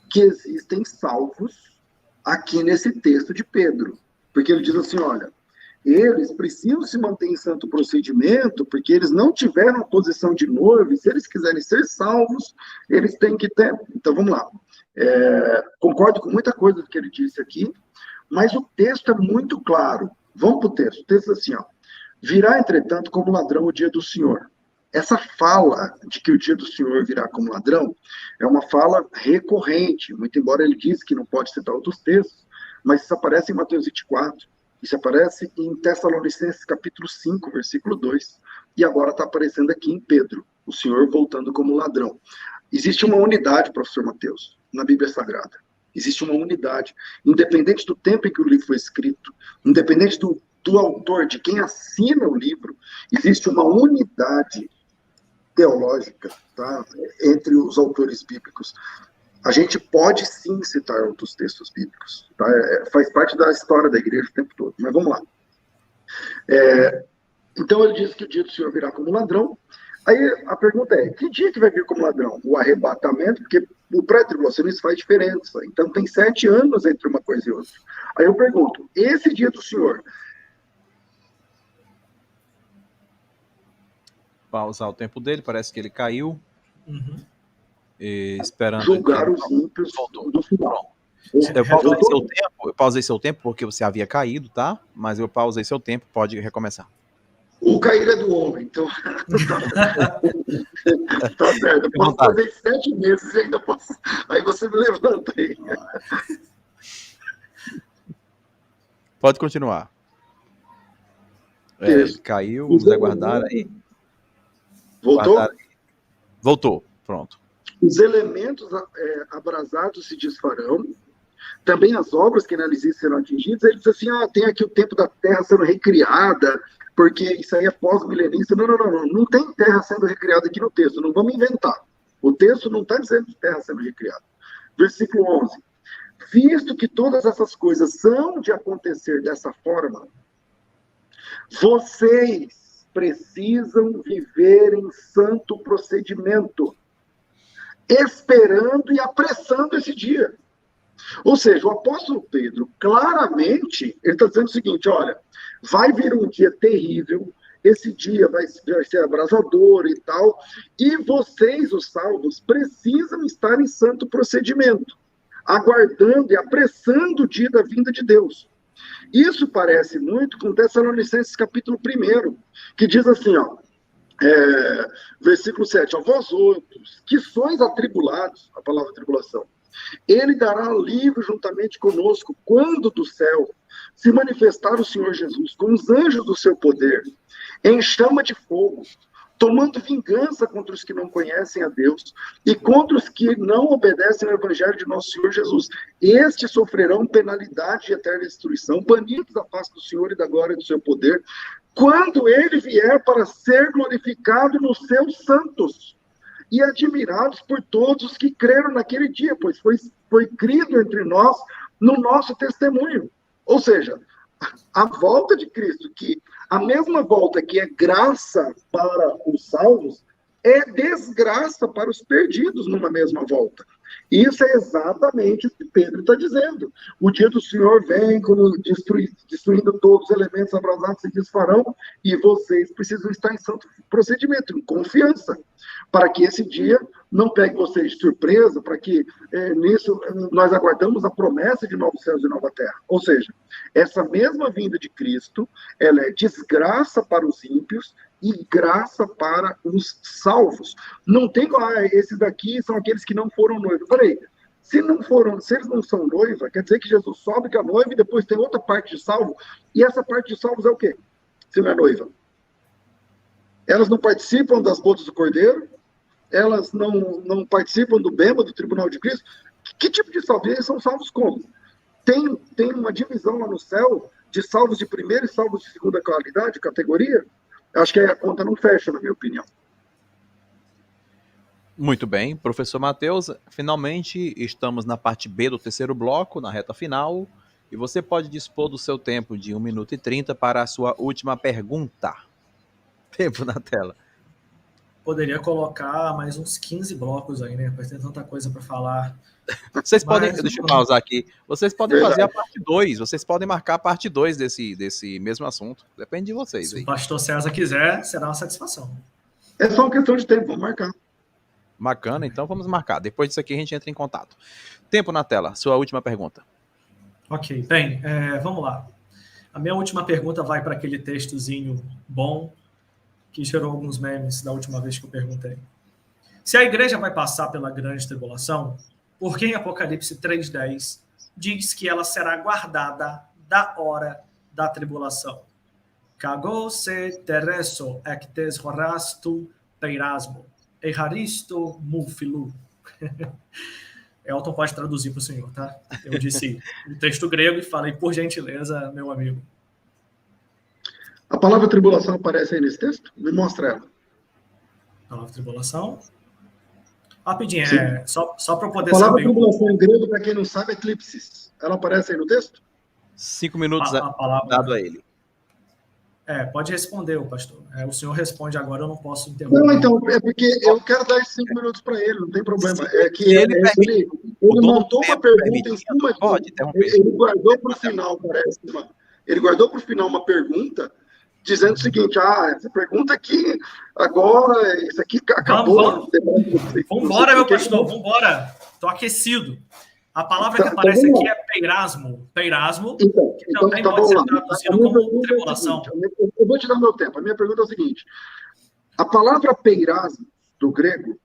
que existem salvos aqui nesse texto de Pedro. Porque ele diz assim, olha, eles precisam se manter em santo procedimento, porque eles não tiveram a posição de noivo, e se eles quiserem ser salvos, eles têm que ter... Então, vamos lá. Concordo com muita coisa que ele disse aqui, mas o texto é muito claro. Vamos para o texto. O texto é assim, ó. Virá, entretanto, como ladrão o dia do Senhor. Essa fala de que o dia do Senhor virá como ladrão é uma fala recorrente, muito embora ele disse que não pode citar outros textos, mas isso aparece em Mateus 24, isso aparece em Tessalonicenses capítulo 5, versículo 2, e agora está aparecendo aqui em Pedro, o Senhor voltando como ladrão. Existe uma unidade, professor Mateus, na Bíblia Sagrada. Existe uma unidade, independente do tempo em que o livro foi escrito, independente do autor, de quem assina o livro, existe uma unidade teológica, tá, entre os autores bíblicos. A gente pode sim citar outros textos bíblicos, tá? Faz parte da história da igreja o tempo todo, mas vamos lá. Então ele diz que o dia do Senhor virá como ladrão. Aí a pergunta é, que dia que vai vir como ladrão? O arrebatamento, porque o pré-tribulacionismo faz diferença, então tem 7 anos entre uma coisa e outra. Aí eu pergunto, esse dia do Senhor... Pausar o tempo dele, parece que ele caiu. Esperando. Julgar os ímpios do final. Eu pausei seu tempo porque você havia caído, tá? Mas eu pausei seu tempo, pode recomeçar. O cair é do homem, então. Tá certo. Eu posso fazer 7 meses e ainda posso. Aí você me levanta aí. Pode continuar. Ele caiu, vamos aguardar aí. Voltou? Voltou, pronto. Os elementos abrasados se desfarão, também as obras que neles serão atingidas. Ele diz assim, tem aqui o tempo da terra sendo recriada, porque isso aí é pós-milenista. Não tem terra sendo recriada aqui no texto, não vamos inventar. O texto não está dizendo de terra sendo recriada. Versículo 11. Visto que todas essas coisas são de acontecer dessa forma, vocês precisam viver em santo procedimento, esperando e apressando esse dia. Ou seja, o apóstolo Pedro, claramente, ele está dizendo o seguinte, olha, vai vir um dia terrível, esse dia vai ser abrasador e tal, e vocês, os salvos, precisam estar em santo procedimento, aguardando e apressando o dia da vinda de Deus. Isso parece muito com Tessalonicenses capítulo 1, que diz assim, versículo 7, vós outros, que sois atribulados, a palavra tribulação, ele dará alívio juntamente conosco, quando do céu se manifestar o Senhor Jesus, com os anjos do seu poder, em chama de fogo, tomando vingança contra os que não conhecem a Deus e contra os que não obedecem ao evangelho de nosso Senhor Jesus. Estes sofrerão penalidade de eterna destruição, banidos da face do Senhor e da glória do seu poder, quando ele vier para ser glorificado nos seus santos e admirados por todos os que creram naquele dia, pois foi crido entre nós no nosso testemunho. Ou seja, a volta de Cristo, que a mesma volta que é graça para os salvos, é desgraça para os perdidos numa mesma volta. Isso é exatamente o que Pedro está dizendo. O dia do Senhor vem, como destruindo todos os elementos abrasados se desfarão, e vocês precisam estar em santo procedimento, em confiança, para que esse dia não pegue vocês de surpresa, para que nisso nós aguardamos a promessa de novos céus e nova terra. Ou seja, essa mesma vinda de Cristo, ela é desgraça para os ímpios e graça para os salvos. Não tem, esses daqui são aqueles que não foram noivos. Peraí, se eles não são noiva, quer dizer que Jesus sobe com a noiva e depois tem outra parte de salvo, e essa parte de salvos é o quê? Se não é noiva. elas não participam das bodas do Cordeiro, elas não participam do bema do tribunal de Cristo. Que tipo de salvos? Eles são salvos como? Tem uma divisão lá no céu de salvos de primeira e salvos de segunda qualidade, categoria? Acho que a conta não fecha, na minha opinião. Muito bem, professor Matheus, finalmente estamos na parte B do terceiro bloco, na reta final, e você pode dispor do seu tempo de 1 minuto e 30 para a sua última pergunta. Tempo na tela. Poderia colocar mais uns 15 blocos aí, né? Pois tem tanta coisa para falar. Vocês podem, deixa eu pausar aqui, vocês podem fazer a parte 2, vocês podem marcar a parte 2 desse mesmo assunto, depende de vocês. Se o pastor César quiser, será uma satisfação. É só uma questão de tempo, vamos marcar. Bacana, então vamos marcar. Depois disso aqui a gente entra em contato. Tempo na tela, sua última pergunta. Ok, bem, vamos lá. A minha última pergunta vai para aquele textozinho bom que gerou alguns memes da última vez que eu perguntei. Se a igreja vai passar pela grande tribulação, por que em Apocalipse 3:10 diz que ela será guardada da hora da tribulação? Kagose tereso ectes horastu peirasmo. Eharisto mufilu. Elton pode traduzir para o senhor, tá? Eu disse o texto grego e falei, por gentileza, meu amigo. A palavra tribulação aparece aí nesse texto? Me mostra ela. A palavra tribulação. Rapidinho, só para eu poder saber. A palavra saber. Tribulação em grego, para quem não sabe, é eclipsis. Ela aparece aí no texto? 5 minutos a palavra, dado a ele. Pode responder, o pastor. O senhor responde agora, eu não posso interromper. Não, então, é porque eu quero dar esses 5 minutos para ele, não tem problema. É que ele montou uma pergunta em cima de... Ele guardou para o final, parece. Ele guardou para o final uma pergunta dizendo o seguinte, essa pergunta aqui, agora, isso aqui acabou. Vamos embora, meu pastor, vamos embora. Estou aquecido. A palavra que aparece aqui é peirasmo. Peirasmo, que também pode ser traduzido como tribulação. Eu vou te dar meu tempo. A minha pergunta é o seguinte. A palavra peirasmo, do grego,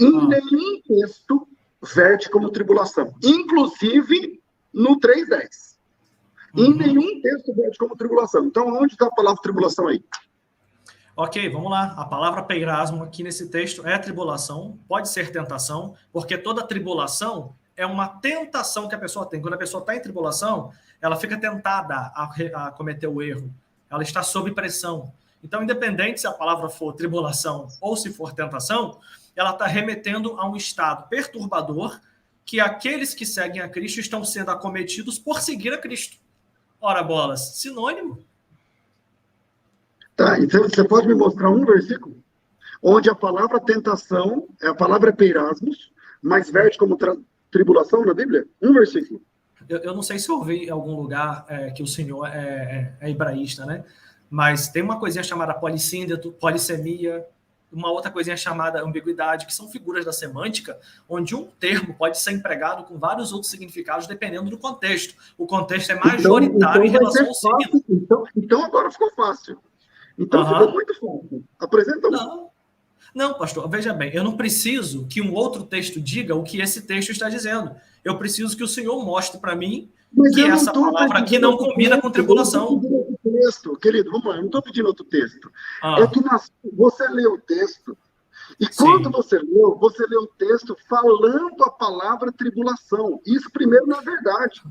em nenhum texto verte como tribulação. Inclusive no 3:10. Em nenhum texto verte como tribulação. Então, onde está a palavra tribulação aí? Ok, vamos lá. A palavra peirasmo aqui nesse texto é tribulação, pode ser tentação, porque toda tribulação é uma tentação que a pessoa tem. Quando a pessoa está em tribulação, ela fica tentada a cometer o erro. Ela está sob pressão. Então, independente se a palavra for tribulação ou se for tentação, ela está remetendo a um estado perturbador que aqueles que seguem a Cristo estão sendo acometidos por seguir a Cristo. Ora, bolas, sinônimo. Tá, então você pode me mostrar um versículo onde a palavra tentação, a palavra peirasmos, mas verte como tribulação na Bíblia? Um versículo. Eu não sei se eu ouvi em algum lugar que o senhor é hebraísta, né? Mas tem uma coisinha chamada polissíndeto, polissemia, uma outra coisinha chamada ambiguidade, que são figuras da semântica, onde um termo pode ser empregado com vários outros significados, dependendo do contexto. O contexto é majoritário em relação ao signo. Então agora ficou fácil. Então ficou muito fácil. Apresenta Não, pastor, veja bem, eu não preciso que um outro texto diga o que esse texto está dizendo. Eu preciso que o senhor mostre para mim que essa palavra aqui não combina com tribulação. Texto, querido, vamos lá, eu não estou pedindo outro texto. É que você leu o texto, e quando você leu o texto falando a palavra tribulação. Isso, primeiro, não é verdade.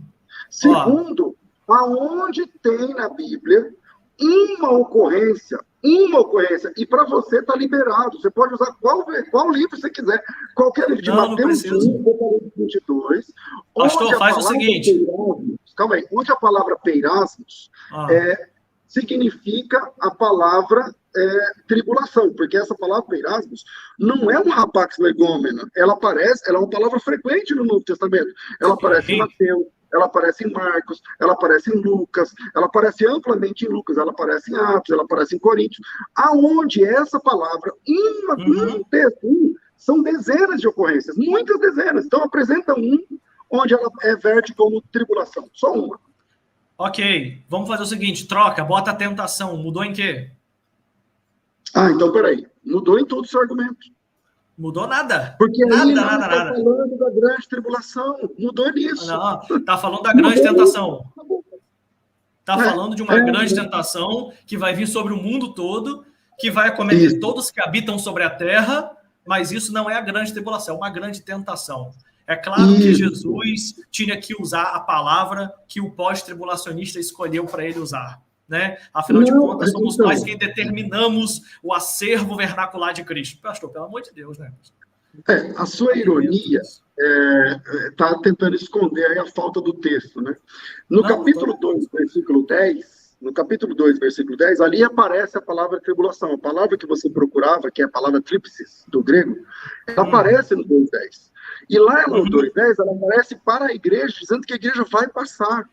Segundo, aonde tem na Bíblia uma ocorrência, e para você está liberado. Você pode usar qual livro você quiser. Qualquer livro de Mateus 1, Apocalipse 22. Pastor, faz o seguinte. Calma aí. Onde a palavra peirasmos significa a palavra tribulação, porque essa palavra peirasmos não é um rapax legômena. Ela é uma palavra frequente no Novo Testamento. Ela aparece em Mateus, ela aparece em Marcos, ela aparece em Lucas, ela aparece amplamente em Lucas, ela aparece em Atos, ela aparece em Coríntios. Aonde essa palavra, um texto, são dezenas de ocorrências, muitas dezenas. Então, apresenta onde ela verte como tribulação. Só uma. Ok, vamos fazer o seguinte, troca, bota a tentação. Mudou em quê? Então, peraí. Mudou em todo o seu argumento. Mudou nada. Porque aí nada. Tá falando da grande tribulação. Mudou nisso. Não, tá falando da grande tentação. Tá falando de uma grande tentação que vai vir sobre o mundo todo, que vai acometer Isso. todos que habitam sobre a terra, mas isso não é a grande tribulação, é uma grande tentação. É claro que Jesus tinha que usar a palavra que o pós-tribulacionista escolheu para ele usar, né? Afinal de contas, somos nós quem determinamos o acervo vernacular de Cristo. Pastor, pelo amor de Deus, né? A sua ironia está tentando esconder aí a falta do texto, né? No capítulo 2, versículo 10, ali aparece a palavra tribulação. A palavra que você procurava, que é a palavra tríplices, do grego, ela aparece no 2:10. E lá no 2:10, ela aparece para a igreja, dizendo que a igreja vai passar.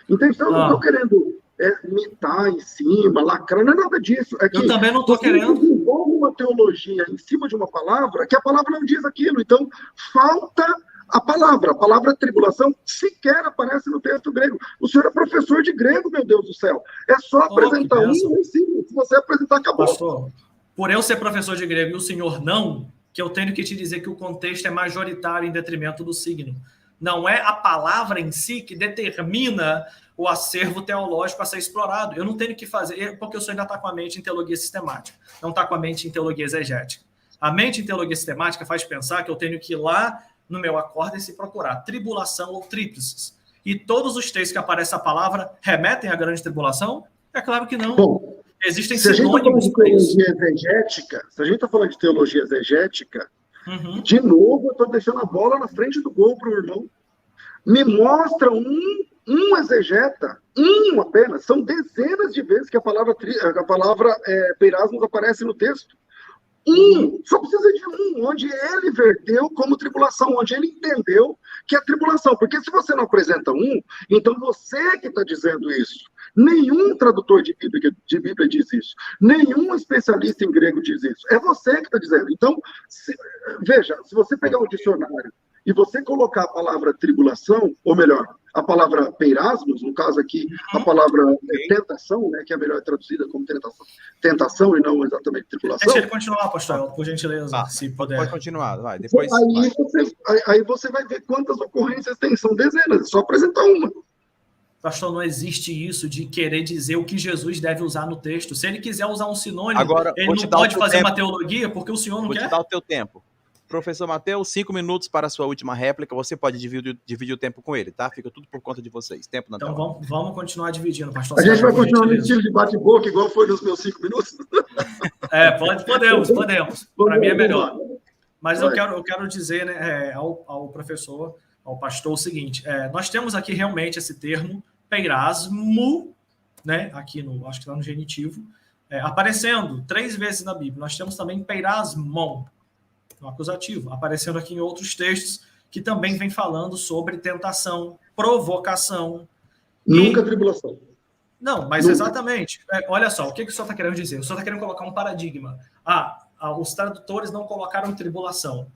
Então, eu não estou querendo mitar em cima, lacrar, não é nada disso. É que eu também não estou querendo. Desenvolve uma teologia em cima de uma palavra, que a palavra não diz aquilo. Então, falta a palavra tribulação sequer aparece no texto grego. O senhor é professor de grego, meu Deus do céu. É só apresentar um ensino. Se você apresentar, acabou. Pastor, por eu ser professor de grego e o senhor não, que eu tenho que te dizer que o contexto é majoritário em detrimento do signo. Não é a palavra em si que determina o acervo teológico a ser explorado. Eu não tenho que fazer, porque o senhor ainda está com a mente em teologia sistemática, não está com a mente em teologia exegética. A mente em teologia sistemática faz pensar que eu tenho que ir lá no meu acórdão e procurar tribulação ou tríplices. E todos os textos que aparece a palavra remetem à grande tribulação? É claro que não. Bom, existem sinônimos para isso. Se a gente está falando de teologia exegética, de novo eu estou deixando a bola na frente do gol para o irmão. Me mostra um exegeta, apenas. São dezenas de vezes que a palavra peirasmos aparece no texto. Só precisa de onde ele verteu como tribulação, onde ele entendeu que é tribulação. Porque se você não apresenta então você que está dizendo isso. Nenhum tradutor de Bíblia diz isso. Nenhum especialista em grego diz isso. É você que está dizendo. Então, veja, se você pegar o dicionário e você colocar a palavra tribulação, ou melhor, a palavra peirasmos, no caso aqui, a palavra tentação, né, que é melhor traduzida como tentação e não exatamente tribulação. Deixa ele continuar, pastor, por gentileza, se puder. Pode continuar, vai. Depois, aí você vai ver quantas ocorrências tem, são dezenas, é só apresentar uma. Pastor, não existe isso de querer dizer o que Jesus deve usar no texto. Se ele quiser usar um sinônimo, agora, ele não pode fazer uma teologia, porque o senhor não quer. Vou te dar o teu tempo. Professor Mateus, 5 minutos para a sua última réplica. Você pode dividir o tempo com ele, tá? Fica tudo por conta de vocês. Tempo na tela. Então vamos continuar dividindo, pastor. A gente vai continuar no estilo de bate-boca, igual foi nos meus 5 minutos? Podemos. Para mim é melhor. Mas eu quero dizer, né, ao professor, ao pastor, o seguinte: nós temos aqui realmente esse termo, peirasmo, né, aqui acho que está no genitivo, aparecendo 3 vezes na Bíblia. Nós temos também peirasmon, no acusativo, aparecendo aqui em outros textos que também vem falando sobre tentação, provocação. Nunca tribulação. Não, mas nunca. Exatamente. Olha só, o que o senhor está querendo dizer? O senhor está querendo colocar um paradigma. Os tradutores não colocaram tribulação.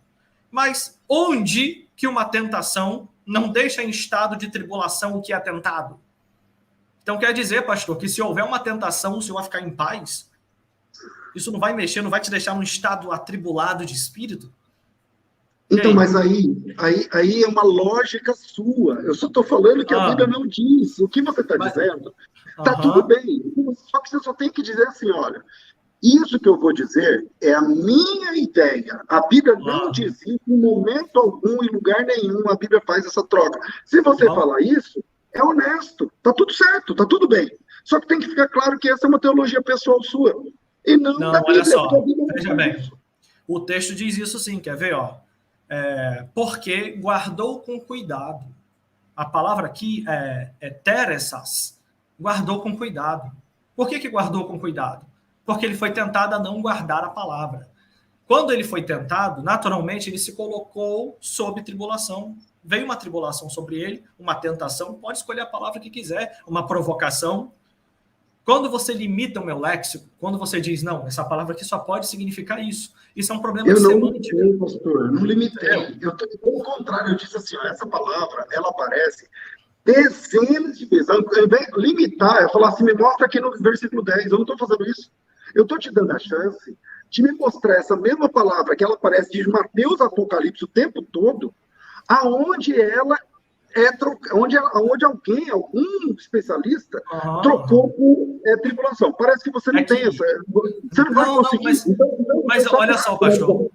Mas onde que uma tentação não deixa em estado de tribulação o que é tentado? Então quer dizer, pastor, que se houver uma tentação, o senhor vai ficar em paz? Isso não vai mexer, não vai te deixar num estado atribulado de espírito? Então, mas aí é uma lógica sua. Eu só estou falando que a Bíblia não diz. O que você está dizendo está tudo bem. Só que você só tem que dizer assim, olha, isso que eu vou dizer é a minha ideia. A Bíblia não diz isso em momento algum, em lugar nenhum. A Bíblia faz essa troca. Se você falar isso, é honesto. Está tudo certo, está tudo bem. Só que tem que ficar claro que essa é uma teologia pessoal sua. E não da Bíblia, olha só, veja bem. O texto diz isso sim, quer ver? Porque guardou com cuidado. A palavra aqui é teressas. Guardou com cuidado. Por que guardou com cuidado? Porque ele foi tentado a não guardar a palavra. Quando ele foi tentado, naturalmente, ele se colocou sob tribulação. Veio uma tribulação sobre ele, uma tentação, pode escolher a palavra que quiser, uma provocação. Quando você limita o meu léxico, quando você diz, não, essa palavra aqui só pode significar isso. Isso é um problema de semântica. Eu não limitei, pastor, não limitei. Pelo contrário, eu disse assim, essa palavra, ela aparece dezenas de vezes. Limitar, eu falar assim, me mostra aqui no versículo 10, eu não estou fazendo isso. Eu estou te dando a chance de me mostrar essa mesma palavra que ela aparece de Mateus Apocalipse o tempo todo, aonde ela onde alguém, algum especialista, trocou por tribulação. Parece que você não tem essa... Você não vai conseguir. Mas olha só, pastor,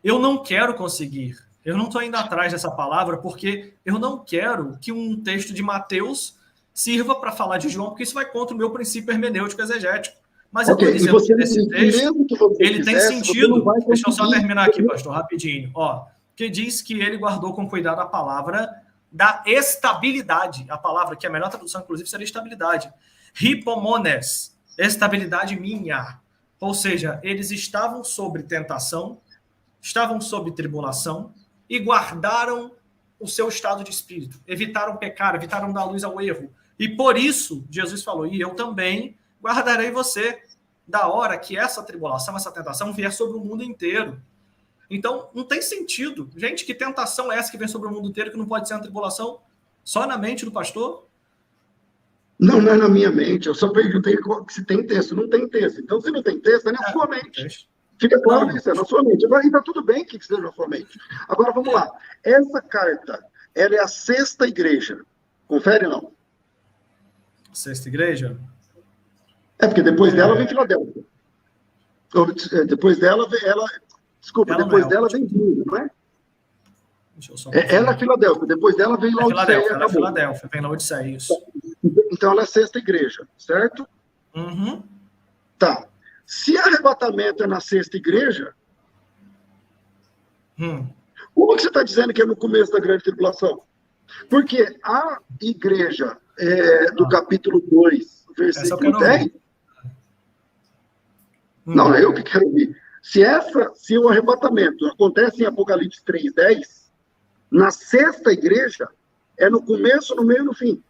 eu não quero conseguir. Eu não estou indo atrás dessa palavra porque eu não quero que um texto de Mateus sirva para falar de João, porque isso vai contra o meu princípio hermenêutico exegético. Mas eu estou dizendo que esse texto, ele tem sentido. Deixa eu só terminar aqui, pastor, rapidinho. Ó, que diz que ele guardou com cuidado a palavra da estabilidade. A palavra que é a melhor tradução, inclusive, seria estabilidade. Hipomones, estabilidade minha. Ou seja, eles estavam sob tentação, estavam sob tribulação e guardaram o seu estado de espírito. Evitaram pecar, evitaram dar luz ao erro. E por isso, Jesus falou, e eu também guardarei você da hora que essa tribulação, essa tentação vier sobre o mundo inteiro. Então, não tem sentido. Gente, que tentação é essa que vem sobre o mundo inteiro que não pode ser uma tribulação? Só na mente do pastor? Não é na minha mente. Eu só perguntei se tem texto. Não tem texto. Então, se não tem texto, é na sua mente. Fica claro isso, é na sua mente. Agora, e está tudo bem que esteja na sua mente. Agora, vamos lá. Essa carta, ela é a 6ª igreja. Confere, não? 6ª igreja? Porque depois dela vem Filadélfia. Depois dela vem ela. Desculpa, depois dela vem Smyrna, não é? Ela é Filadélfia, depois dela vem Laodiceia. Ela é Filadélfia, vem Laodiceia, isso. Então ela é a 6ª igreja, certo? Uhum. Tá. Se arrebatamento é na 6ª igreja, como que você está dizendo que é no começo da grande tribulação? Porque a igreja do capítulo 2, versículo 10... Não, é eu que quero ouvir. Se o arrebatamento acontece em Apocalipse 3:10, na 6ª igreja, é no começo, no meio e no fim.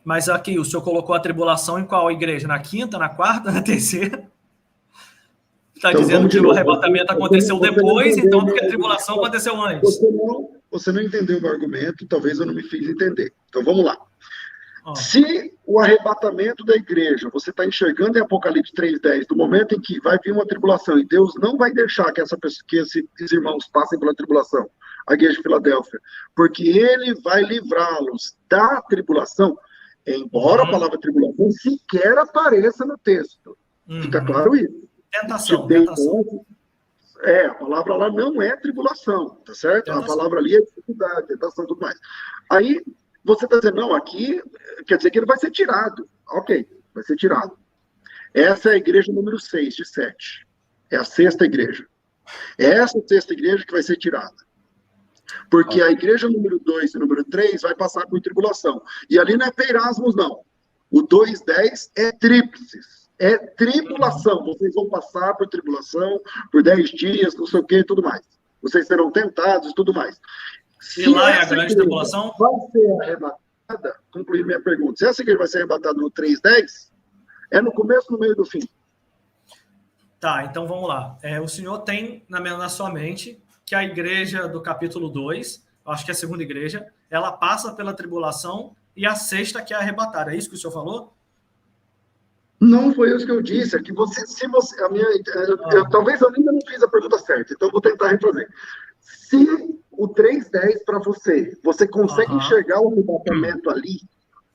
Mas aqui, o senhor colocou a tribulação em qual igreja? Na 5ª, na 4ª, na 3ª? Está então, dizendo que o arrebatamento aconteceu depois, então porque a tribulação aconteceu antes. Você não entendeu o meu argumento, talvez eu não me fiz entender. Então vamos lá. Se o arrebatamento da igreja, você está enxergando em Apocalipse 3:10, do momento em que vai vir uma tribulação, e Deus não vai deixar que esses irmãos passem pela tribulação, a igreja de Filadélfia, porque ele vai livrá-los da tribulação, embora a palavra tribulação sequer apareça no texto. Fica claro isso? Tentação. A palavra lá não é tribulação, tá certo? Tentação. A palavra ali é dificuldade, tentação e tudo mais. Aí, você está dizendo, não, aqui quer dizer que ele vai ser tirado. Ok, vai ser tirado. Essa é a igreja número 6 de 7. É a 6ª igreja. É essa 6ª igreja que vai ser tirada. Porque a igreja número 2 e número 3 vai passar por tribulação. E ali não é peirasmos, não. O 2:10 é tríplices. É tribulação. Vocês vão passar por tribulação por 10 dias, não sei o que e tudo mais. Vocês serão tentados e tudo mais. E lá é a grande tribulação? Vai ser arrebatada, concluir minha pergunta. Se essa igreja vai ser arrebatada no 3:10, é no começo, no meio e no fim. Tá, então vamos lá. O senhor tem na sua mente que a igreja do capítulo 2, acho que é a 2ª igreja, ela passa pela tribulação e a 6ª que é arrebatada. É isso que o senhor falou? Não foi isso que eu disse. É que talvez eu ainda não fiz a pergunta certa, então vou tentar refazer. Se o 3:10 para você consegue enxergar o arrebatamento ali,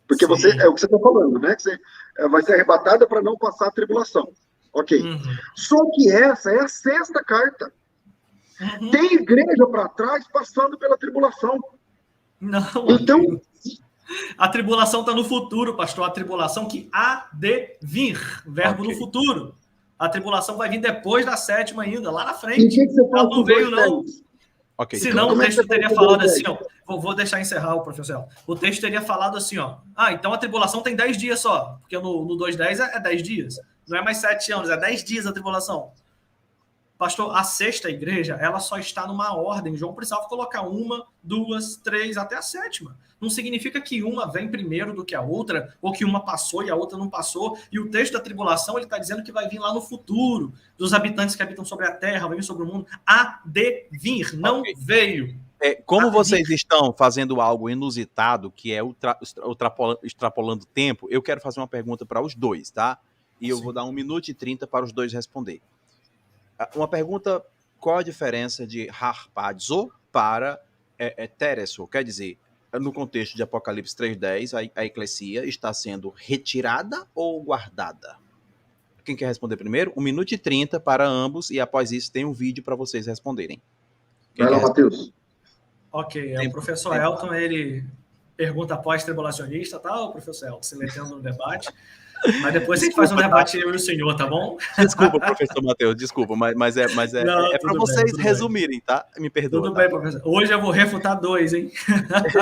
porque é o que você está falando, né? Que você vai ser arrebatada para não passar a tribulação. Ok. Só que essa é a 6ª carta. Tem igreja para trás passando pela tribulação. Não. Então, a tribulação está no futuro, pastor. A tribulação que há de vir. Verbo no futuro. A tribulação vai vir depois da 7ª ainda, lá na frente. E o que você fala? Ela não veio, não. Okay, senão o texto teria falado assim, ó. Vou deixar encerrar o professor. O texto teria falado assim, ó. Então a tribulação tem 10 dias só. Porque no 2:10 é 10 dias. Não é mais 7 anos, é 10 dias a tribulação. Pastor, a 6ª igreja, ela só está numa ordem. João precisava colocar 1, 2, 3, até a 7ª. Não significa que uma vem primeiro do que a outra, ou que uma passou e a outra não passou. E o texto da tribulação, ele está dizendo que vai vir lá no futuro, dos habitantes que habitam sobre a terra, vai vir sobre o mundo. Há de vir, não veio. Como vocês estão fazendo algo inusitado, que é extrapolando tempo, eu quero fazer uma pergunta para os dois, tá? E eu vou dar 1 minuto e 30 para os dois responder. Uma pergunta, qual a diferença de harpazo para Tereso, quer dizer, no contexto de Apocalipse 3:10, a eclesia está sendo retirada ou guardada? Quem quer responder primeiro? 1 minuto e 30 para ambos, e após isso tem um vídeo para vocês responderem. Vai lá, Matheus. Ok, o professor Elton, ele pergunta pós-tribulacionista, tá, o professor Elton, se metendo no debate, mas depois a gente faz um debate eu e o senhor, tá bom? Desculpa, professor Matheus, desculpa, mas é para vocês resumirem, tá? Me perdoa. Tudo bem, professor. Hoje eu vou refutar 2, hein?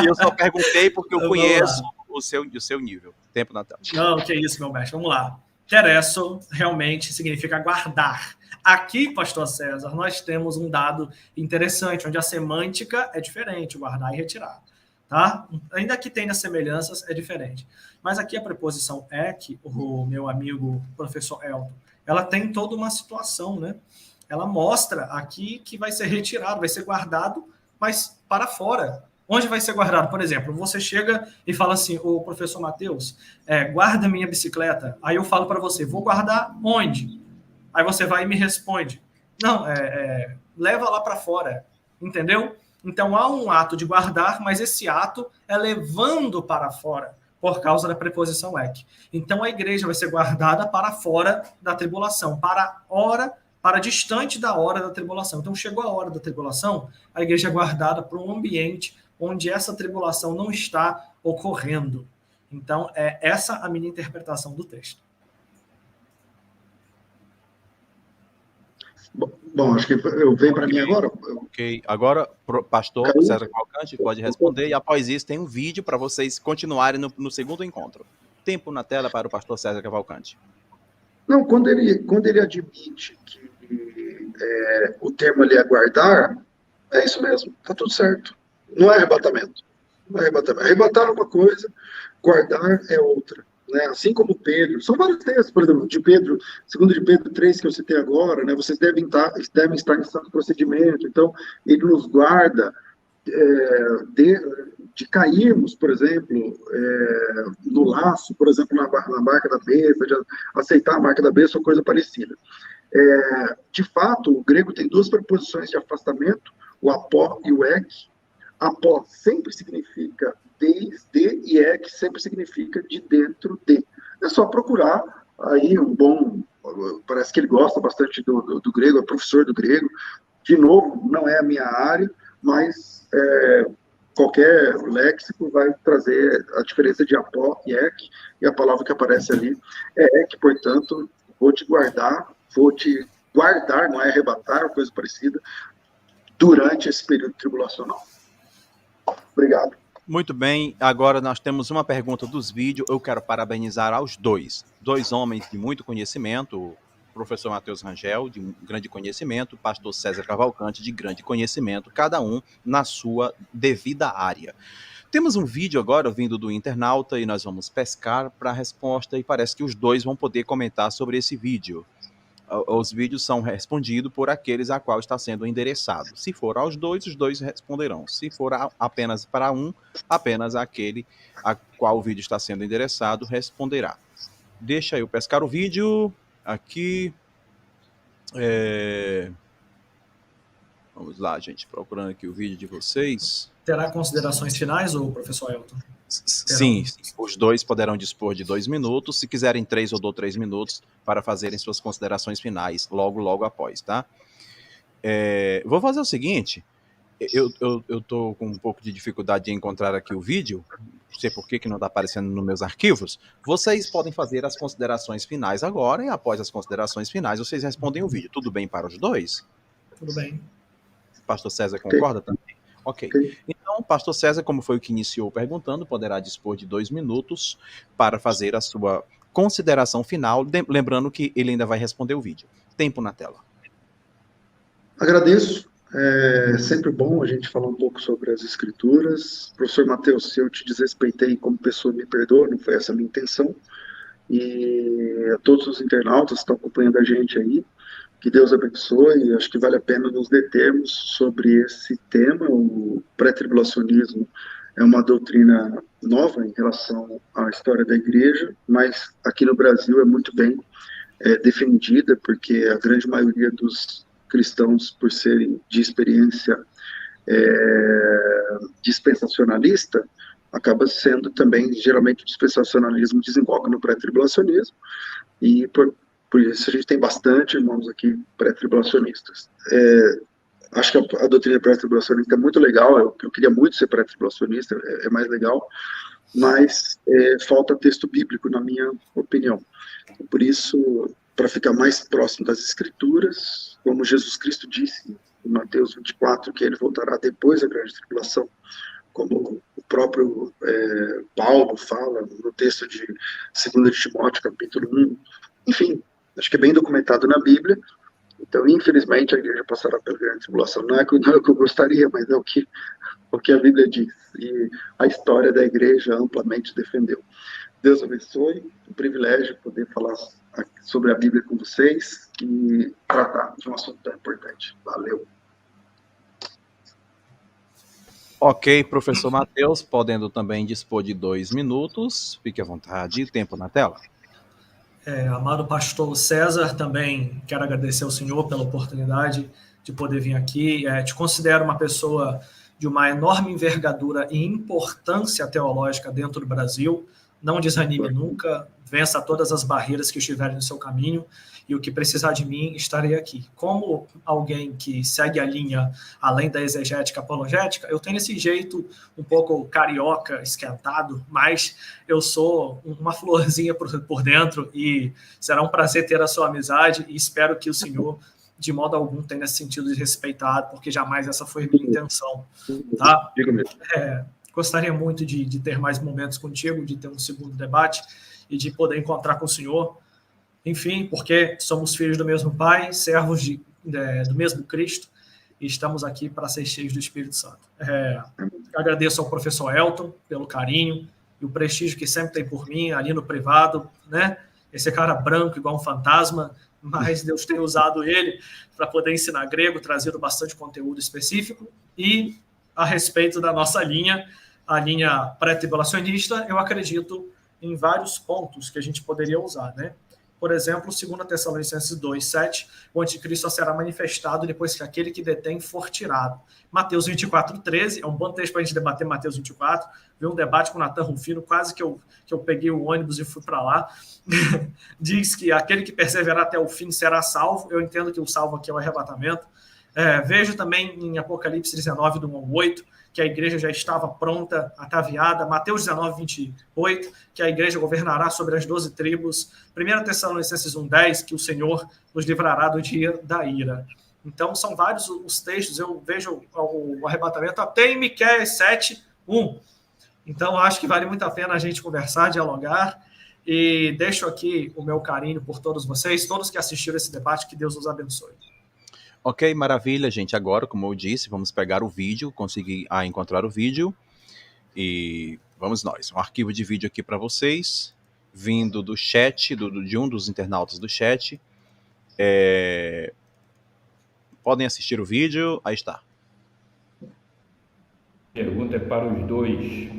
Eu só perguntei porque eu conheço o seu nível. Tempo na tela. Não, que isso, meu mestre. Vamos lá. Tereso realmente significa guardar. Aqui, pastor César, nós temos um dado interessante, onde a semântica é diferente, guardar e retirar. Tá? Ainda que tenha semelhanças, é diferente. Mas aqui a preposição ek, o meu amigo professor Elton, ela tem toda uma situação, né? Ela mostra aqui que vai ser retirado, vai ser guardado, mas para fora. Onde vai ser guardado? Por exemplo, você chega e fala assim, o professor Matheus, guarda minha bicicleta. Aí eu falo para você, vou guardar onde? Aí você vai e me responde, não, leva lá para fora, entendeu? Então há um ato de guardar, mas esse ato é levando para fora, por causa da preposição ek. Então a igreja vai ser guardada para fora da tribulação, para distante da hora da tribulação. Então chegou a hora da tribulação, a igreja é guardada para um ambiente onde essa tribulação não está ocorrendo. Então, é essa a minha interpretação do texto. Bom, acho que eu venho para mim agora. Ok, agora, pastor César Cavalcante pode responder, e após isso tem um vídeo para vocês continuarem no segundo encontro. Tempo na tela para o pastor César Cavalcante. Não, quando ele admite que o termo ali é guardar, é isso mesmo, tá tudo certo. Não é arrebatamento. Não é arrebatamento. Arrebatar é uma coisa, guardar é outra. Né? Assim como Pedro, são vários textos, por exemplo, de Pedro, segundo de Pedro 3, que eu citei agora, né? Vocês devem estar em santo procedimento, então ele nos guarda de cairmos, por exemplo, no laço, por exemplo, na marca da besta, de aceitar a marca da besta ou coisa parecida. De fato, o grego tem duas preposições de afastamento, o apó e o ek. Apó sempre significa desde e ek sempre significa de dentro de. É só procurar aí um bom... Parece que ele gosta bastante do grego, é professor do grego. De novo, não é a minha área, mas qualquer léxico vai trazer a diferença de apó e ek, e a palavra que aparece ali é ek, portanto, vou te guardar, não é arrebatar, ou coisa parecida, durante esse período tribulacional. Obrigado. Muito bem, agora nós temos uma pergunta dos vídeos. Eu quero parabenizar aos dois homens de muito conhecimento, o professor Matheus Rangel, de grande conhecimento, o pastor César Cavalcante, de grande conhecimento, cada um na sua devida área. Temos um vídeo agora vindo do internauta e nós vamos pescar para a resposta, e parece que os dois vão poder comentar sobre esse vídeo. Os vídeos são respondidos por aqueles a qual está sendo endereçado. Se for aos dois, os dois responderão. Se for apenas para um, apenas aquele a qual o vídeo está sendo endereçado responderá. Deixa eu pescar o vídeo aqui. Vamos lá, gente, procurando aqui o vídeo de vocês. Terá considerações finais, ou professor Elton? Sim, os dois poderão dispor de 2 minutos. Se quiserem 3, eu dou 3 minutos para fazerem suas considerações finais, logo após, tá? Vou fazer o seguinte, eu tô com um pouco de dificuldade de encontrar aqui o vídeo, não sei por que não está aparecendo nos meus arquivos. Vocês podem fazer as considerações finais agora, e após as considerações finais, vocês respondem o vídeo. Tudo bem para os dois? Tudo bem. Pastor César concorda também? Ok. Então, pastor César, como foi o que iniciou perguntando, poderá dispor de 2 minutos para fazer a sua consideração final, lembrando que ele ainda vai responder o vídeo. Tempo na tela. Agradeço. É sempre bom a gente falar um pouco sobre as escrituras. Professor Matheus, se eu te desrespeitei como pessoa, me perdoa, não foi essa a minha intenção. E a todos os internautas que estão acompanhando a gente aí, que Deus abençoe. Acho que vale a pena nos determos sobre esse tema. O pré-tribulacionismo é uma doutrina nova em relação à história da igreja, mas aqui no Brasil é muito bem defendida, porque a grande maioria dos cristãos, por serem de experiência dispensacionalista, acaba sendo também, geralmente, o dispensacionalismo desemboca no pré-tribulacionismo, e por isso a gente tem bastante irmãos aqui pré-tribulacionistas. Acho que a doutrina pré-tribulacionista é muito legal, eu queria muito ser pré-tribulacionista, é mais legal, mas falta texto bíblico, na minha opinião. Por isso, para ficar mais próximo das Escrituras, como Jesus Cristo disse em Mateus 24, que ele voltará depois da grande tribulação, como o próprio Paulo fala no texto de 2 de Timóteo, capítulo 1. Enfim, acho que é bem documentado na Bíblia. Então, infelizmente, a igreja passará pela grande tribulação. Não é o que eu gostaria, mas é o que a Bíblia diz. E a história da igreja amplamente defendeu. Deus abençoe. Um privilégio poder falar sobre a Bíblia com vocês e tratar de um assunto tão importante. Valeu. Ok, professor Matheus, podendo também dispor de 2 minutos. Fique à vontade. Tempo na tela. Amado pastor César, também quero agradecer ao senhor pela oportunidade de poder vir aqui. Te considero uma pessoa de uma enorme envergadura e importância teológica dentro do Brasil. Não desanime nunca, vença todas as barreiras que estiverem no seu caminho, e o que precisar de mim, estarei aqui. Como alguém que segue a linha além da exegética apologética, eu tenho esse jeito um pouco carioca, esquentado, mas eu sou uma florzinha por dentro, e será um prazer ter a sua amizade, e espero que o senhor, de modo algum, tenha esse sentido de respeitado, porque jamais essa foi a minha intenção. Tá? Gostaria muito de ter mais momentos contigo, de ter um segundo debate e de poder encontrar com o senhor. Enfim, porque somos filhos do mesmo Pai, servos do mesmo Cristo, e estamos aqui para ser cheios do Espírito Santo. Agradeço ao professor Elton pelo carinho e o prestígio que sempre tem por mim, ali no privado, né? Esse cara branco igual um fantasma, mas Deus tem usado ele para poder ensinar grego, trazendo bastante conteúdo específico. E a respeito da nossa linha, a linha pré-tribulacionista, eu acredito em vários pontos que a gente poderia usar, né? Por exemplo, 2 Tessalonicenses 2:7, o anticristo será manifestado depois que aquele que detém for tirado. Mateus 24:13, é um bom texto para a gente debater Mateus 24, vi um debate com o Natan Rufino, quase que eu peguei o ônibus e fui para lá. Diz que aquele que perseverar até o fim será salvo. Eu entendo que o salvo aqui é o arrebatamento. Vejo também em Apocalipse 19, do 1 ao 8, que a igreja já estava pronta, ataviada. Mateus 19, 28, que a igreja governará sobre as 12 tribos. 1 Tessalonicenses 1:10, que o Senhor nos livrará do dia da ira. Então, são vários os textos. Eu vejo o arrebatamento até em Miqueias 7:1. Então, acho que vale muito a pena a gente conversar, dialogar. E deixo aqui o meu carinho por todos vocês, todos que assistiram esse debate, que Deus os abençoe. Ok, maravilha, gente. Agora, como eu disse, vamos pegar o vídeo, conseguir encontrar o vídeo. E vamos nós. Um arquivo de vídeo aqui para vocês, vindo do chat, de um dos internautas do chat. Podem assistir o vídeo. Aí está. Pergunta é para os dois.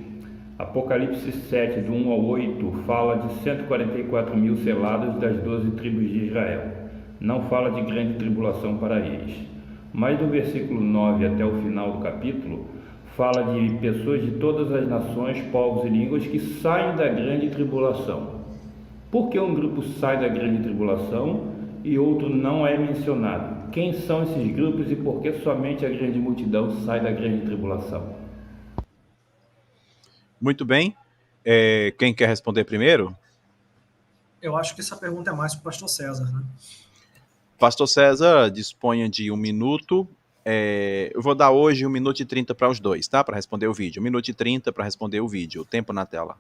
Apocalipse 7, do 1 ao 8, fala de 144 mil selados das 12 tribos de Israel. Não fala de grande tribulação para eles. Mas do versículo 9 até o final do capítulo, fala de pessoas de todas as nações, povos e línguas que saem da grande tribulação. Por que um grupo sai da grande tribulação e outro não é mencionado? Quem são esses grupos e por que somente a grande multidão sai da grande tribulação? Muito bem. Quem quer responder primeiro? Eu acho que essa pergunta é mais para o pastor César, né? Pastor César, disponha de 1 minuto. Eu vou dar hoje 1 minuto e 30 para os dois, tá? Para responder o vídeo. 1 minuto e 30 para responder o vídeo. O tempo na tela.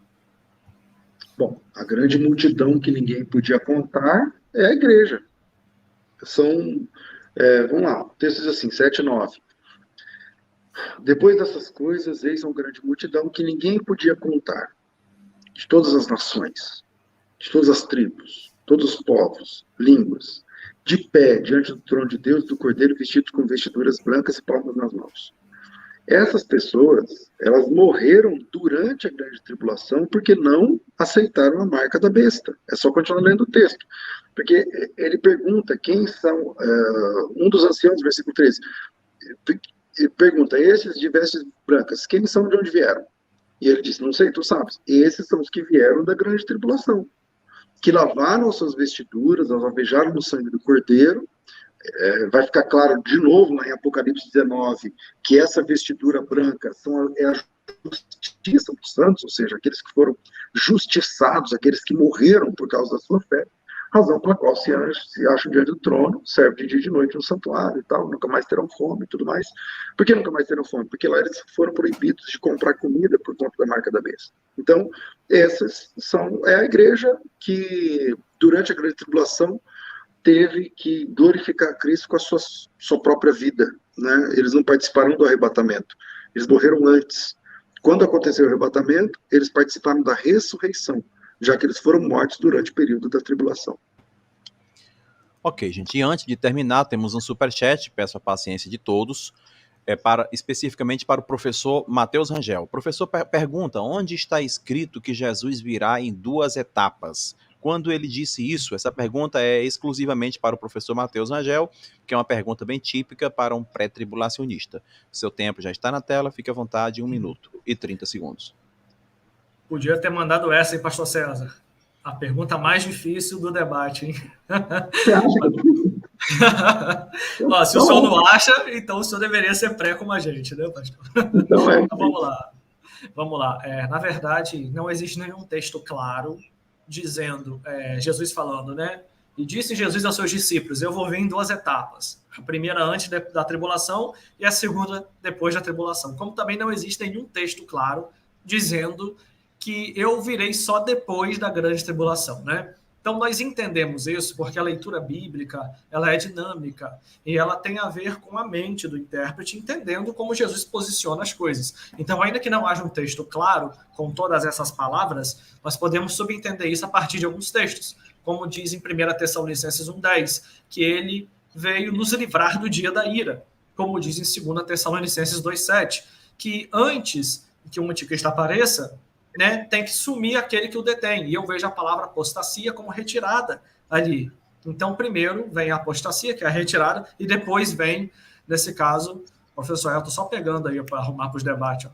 Bom, a grande multidão que ninguém podia contar é a igreja. Vamos lá, o texto diz assim, 7:9. Depois dessas coisas, eis uma grande multidão que ninguém podia contar, de todas as nações, de todas as tribos, todos os povos, línguas, de pé diante do trono de Deus, do Cordeiro, vestidos com vestiduras brancas e palmas nas mãos. Essas pessoas, elas morreram durante a grande tribulação porque não aceitaram a marca da besta. É só continuar lendo o texto. Porque ele pergunta quem são, um dos anciãos, versículo 13, ele pergunta, esses de vestes brancas, quem são, de onde vieram? E ele disse, não sei, tu sabes. Esses são os que vieram da grande tribulação, que lavaram as suas vestiduras, alvejaram no sangue do Cordeiro. Vai ficar claro de novo lá em Apocalipse 19 que essa vestidura branca é a justiça dos santos, ou seja, aqueles que foram justiçados, aqueles que morreram por causa da sua fé, razão pela qual se acham diante do trono, serve de dia e de noite no santuário e tal, nunca mais terão fome e tudo mais. Por que nunca mais terão fome? Porque lá eles foram proibidos de comprar comida por conta da marca da besta. Então, essas é a igreja que, durante a grande tribulação, teve que glorificar Cristo com a sua própria vida, né? Eles não participaram do arrebatamento, eles morreram antes. Quando aconteceu o arrebatamento, eles participaram da ressurreição, já que eles foram mortos durante o período da tribulação. Ok, gente, e antes de terminar, temos um superchat, peço a paciência de todos, especificamente para o professor Matheus Rangel. O professor pergunta, onde está escrito que Jesus virá em 2 etapas? Quando ele disse isso, essa pergunta é exclusivamente para o professor Matheus Rangel, que é uma pergunta bem típica para um pré-tribulacionista. Seu tempo já está na tela, fique à vontade, 1 minuto e 30 segundos. Podia ter mandado essa, hein, pastor César? A pergunta mais difícil do debate, hein? Você acha Ó, se o senhor não acha, então o senhor deveria ser pré como a gente, né, pastor? Então, vamos lá. Vamos lá. Na verdade, não existe nenhum texto claro dizendo, Jesus falando, né? E disse Jesus aos seus discípulos, eu vou vir em 2 etapas. A primeira antes da tribulação e a segunda depois da tribulação. Como também não existe nenhum texto claro dizendo que eu virei só depois da grande tribulação, né? Então, nós entendemos isso porque a leitura bíblica ela é dinâmica e ela tem a ver com a mente do intérprete, entendendo como Jesus posiciona as coisas. Então, ainda que não haja um texto claro com todas essas palavras, nós podemos subentender isso a partir de alguns textos, como diz em 1 Tessalonicenses 1,10, que ele veio nos livrar do dia da ira, como diz em 2 Tessalonicenses 2,7, que antes que o anticristo apareça, né, tem que sumir aquele que o detém. E eu vejo a palavra apostasia como retirada ali. Então, primeiro vem a apostasia, que é a retirada, e depois vem, nesse caso, professor Elton, só pegando aí para arrumar para os debates,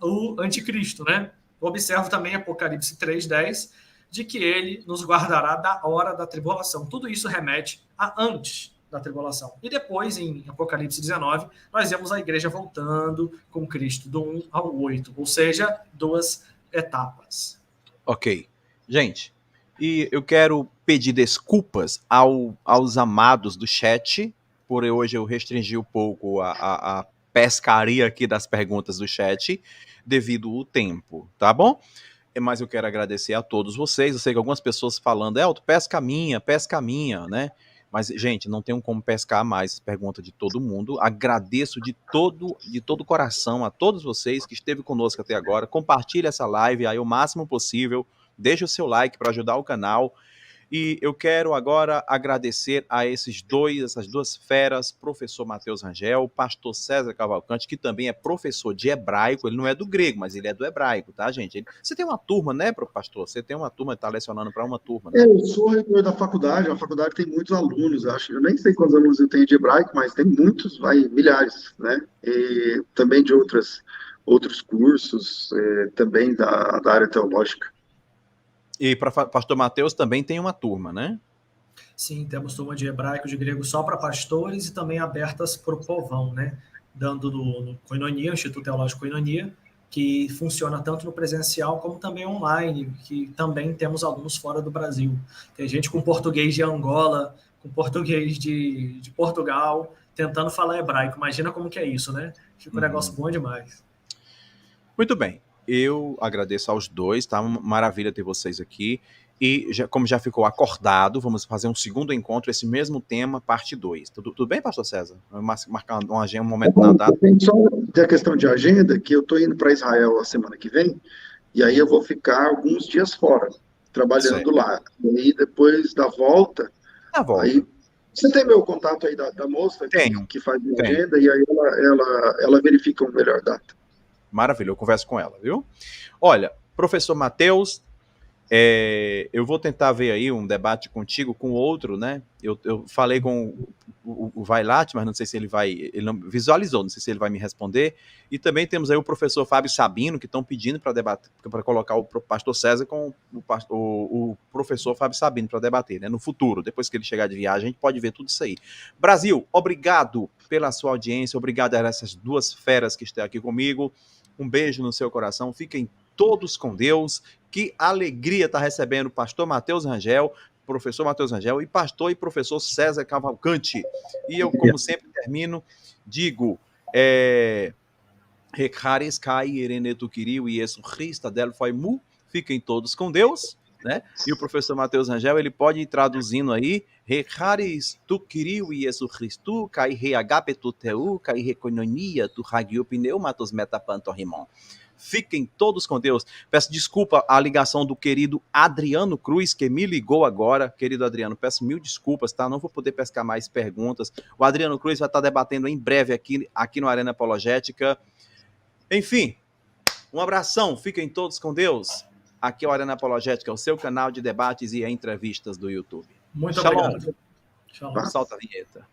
o anticristo, né? Observo também Apocalipse 3,10, de que ele nos guardará da hora da tribulação. Tudo isso remete a antes da tribulação. E depois, em Apocalipse 19, nós vemos a igreja voltando com Cristo do 1 ao 8, ou seja, 2 etapas. Ok. Gente, e eu quero pedir desculpas aos amados do chat, por hoje eu restringi um pouco a pescaria aqui das perguntas do chat, devido ao tempo, tá bom? Mas eu quero agradecer a todos vocês. Eu sei que algumas pessoas falando, Elton, pesca minha, né? Mas, gente, não tenho como pescar mais pergunta de todo mundo. Agradeço de todo o coração a todos vocês que esteve conosco até agora. Compartilhe essa live aí o máximo possível. Deixe o seu like para ajudar o canal. E eu quero agora agradecer a essas 2 feras, professor Matheus Rangel, pastor César Cavalcante, que também é professor de hebraico. Ele não é do grego, mas ele é do hebraico, tá, gente? Você tem uma turma, né, pastor? Você tem uma turma, está lecionando para uma turma, né? Eu sou reitor da faculdade, a faculdade tem muitos alunos, acho. Eu nem sei quantos alunos eu tenho de hebraico, mas tem muitos, milhares, né? E também de outros cursos, também da área teológica. E para pastor Matheus também tem uma turma, né? Sim, temos turma de hebraico, de grego só para pastores e também abertas para o povão, né? Dando no Koinonia, Instituto Teológico Koinonia, que funciona tanto no presencial como também online, que também temos alunos fora do Brasil. Tem gente com português de Angola, com português de Portugal, tentando falar hebraico. Imagina como que é isso, né? Fica um negócio bom demais. Muito bem. Eu agradeço aos 2, tá? Maravilha ter vocês aqui. E, como já ficou acordado, vamos fazer um segundo encontro, esse mesmo tema, parte 2. Tudo bem, pastor César? Marcar um momento na data. Tem só a questão de agenda, que eu estou indo para Israel a semana que vem, e aí eu vou ficar alguns dias fora, trabalhando lá. E aí, depois da volta... Aí, você tem meu contato aí da moça que faz a agenda, e aí ela verifica uma melhor data. Maravilha, eu converso com ela, viu? Olha, professor Matheus, Eu vou tentar ver aí um debate contigo com outro, né? Eu falei com o Vailate, mas não sei se ele vai... Ele não visualizou, não sei se ele vai me responder. E também temos aí o professor Fábio Sabino, que estão pedindo para debater, para colocar o pastor César com o professor Fábio Sabino para debater, né? No futuro, depois que ele chegar de viagem, a gente pode ver tudo isso aí. Brasil, obrigado pela sua audiência, obrigado a essas duas feras que estão aqui comigo. Um beijo no seu coração, fiquem todos com Deus. Que alegria estar recebendo o pastor Matheus Rangel, professor Matheus Rangel, e pastor e professor César Cavalcante. E eu, como sempre, termino, digo, Recares Kai Erenetu Kiriu e Yesu Christa Del Foi Mu, fiquem todos com Deus, né? E o professor Matheus Rangel, ele pode ir traduzindo aí, Recares Tu Kiriu e Yesu Christu, Kai Reagape Tu Teu, Kai Recononia Tu Ragiu Pneu, Matos Metapanto Rimon. Fiquem todos com Deus. Peço desculpa a ligação do querido Adriano Cruz, que me ligou agora. Querido Adriano, peço mil desculpas, tá? Não vou poder pescar mais perguntas. O Adriano Cruz vai estar debatendo em breve aqui no Arena Apologética. Enfim, um abração. Fiquem todos com Deus. Aqui é o Arena Apologética, o seu canal de debates e entrevistas do YouTube. Muito Shalom. obrigado. Shalom. Solta a vinheta.